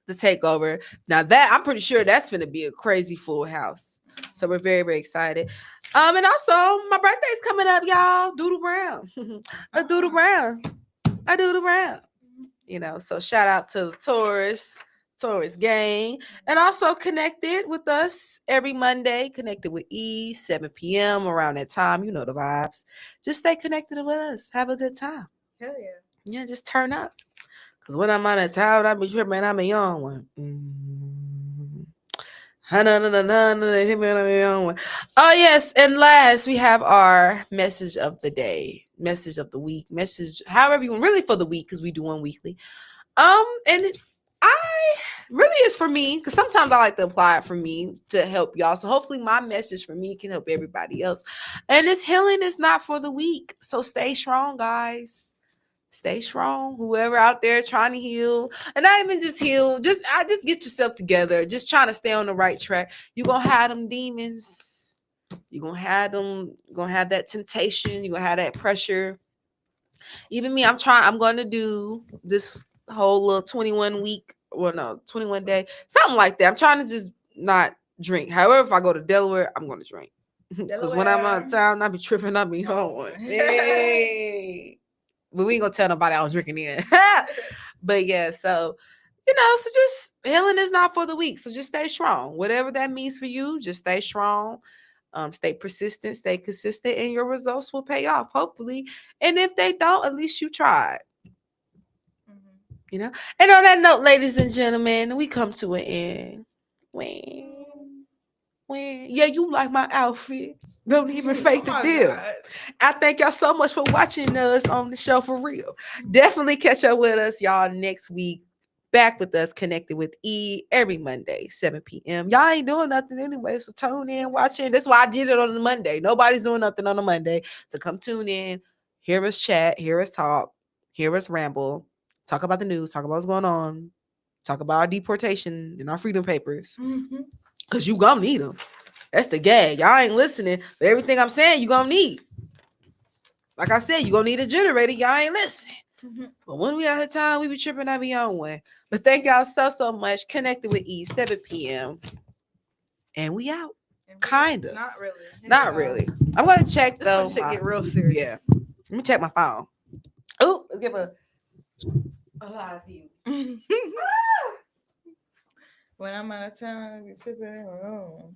The takeover. Now that I'm pretty sure that's gonna be a crazy full house. So we're very excited. And also my birthday's coming up, y'all. Doodle Brown. A Doodle Brown. So shout out to the Taurus gang. And also Connected with us every Monday. Connected with E, 7 p.m. around that time. You know the vibes. Just stay connected with us. Have a good time. Hell yeah. Yeah, just turn up. Because when I'm out of town, I be tripping. I'm a young one. Oh, yes. And last, we have our message of the day, message of the week, message, however you want, really for the week, because we do one weekly. And I really is for me, because sometimes I like to apply it for me to help y'all. So hopefully my message for me can help everybody else. And it's healing is not for the weak. So stay strong, guys. Stay strong. Whoever out there trying to heal, and not even just heal, just get yourself together. Just trying to stay on the right track. You're gonna have them demons. You're gonna have them. You're gonna have that temptation. You're gonna have that pressure. Even me, I'm going to do this whole little 21 day, something like that. I'm trying to just not drink. However, if I go to Delaware, I'm going to drink. Because when I'm out of town, I be tripping. I be home. Hey. But we ain't gonna tell nobody I was drinking in. But yeah, so so just healing is not for the weak. So just stay strong. Whatever that means for you, just stay strong. Stay persistent, stay consistent, and your results will pay off, hopefully. And if they don't, at least you tried. And on that note, ladies and gentlemen, we come to an end. When yeah, you like my outfit. Don't even fake the deal. God. I thank y'all so much for watching us on the show for real. Definitely catch up with us, y'all, next week. Back with us, Connected with E, every Monday, 7 p.m. Y'all ain't doing nothing anyway, so tune in, watch in. That's why I did it on the Monday. Nobody's doing nothing on a Monday. So come tune in, hear us chat, hear us talk, hear us ramble, talk about the news, talk about what's going on, talk about our deportation and our freedom papers. Because you gonna need them. That's the gag. Y'all ain't listening, but everything I'm saying, you gonna need. Like I said, you gonna need a generator. Y'all ain't listening. But when we have the time, we be tripping out our own way. But thank y'all so much. Connected with E, 7 p.m. And we out. Kind of. Not really. I'm gonna check though. This shit get real serious. Yeah. Let me check my phone. Oh, let's give a live view. When I'm out of town, you tripping around.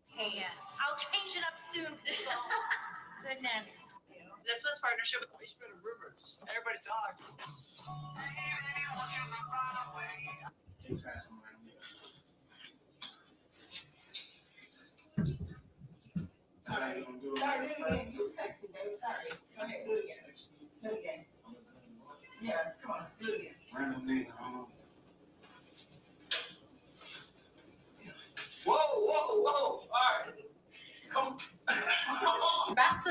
Hey, I'll change it up soon. Goodness. This was partnership with rumors. Everybody talks. Sorry, do it again. You sexy, baby. Sorry. Okay, do it again. Do it again. Yeah, come on, do it again. Random nigga. Whoa. All right. Come. Back to.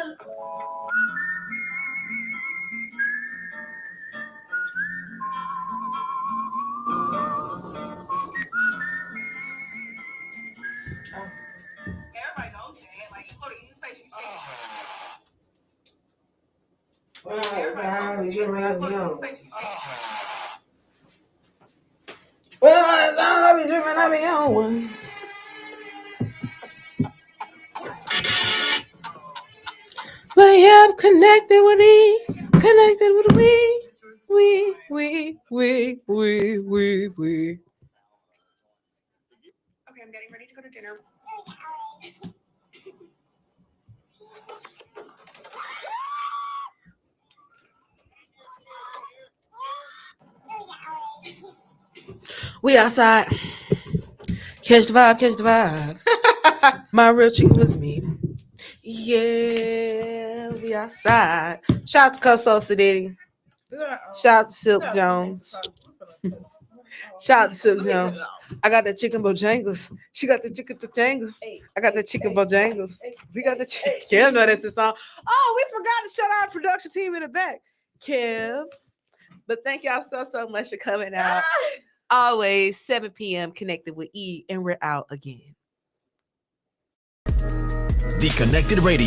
Everybody knows that. Like, you go to any place you can. But yeah, I'm connected with E. Connected with we. Okay, I'm getting ready to go to dinner. We outside. Catch the vibe. My real chicken was me. Yeah, we outside. Shout out to Coso Sadiddy. Shout out to Silk Jones. Shout out to Silk Jones. I got the chicken Bojangles. She got the chicken Bojangles. I got the chicken Bojangles. We got the chicken. Kev know that's the song. Oh, we forgot to shout out our production team in the back. Kev. But thank y'all so much for coming out. Always 7 p.m. Connected with E, and we're out again. The Konnected Radio.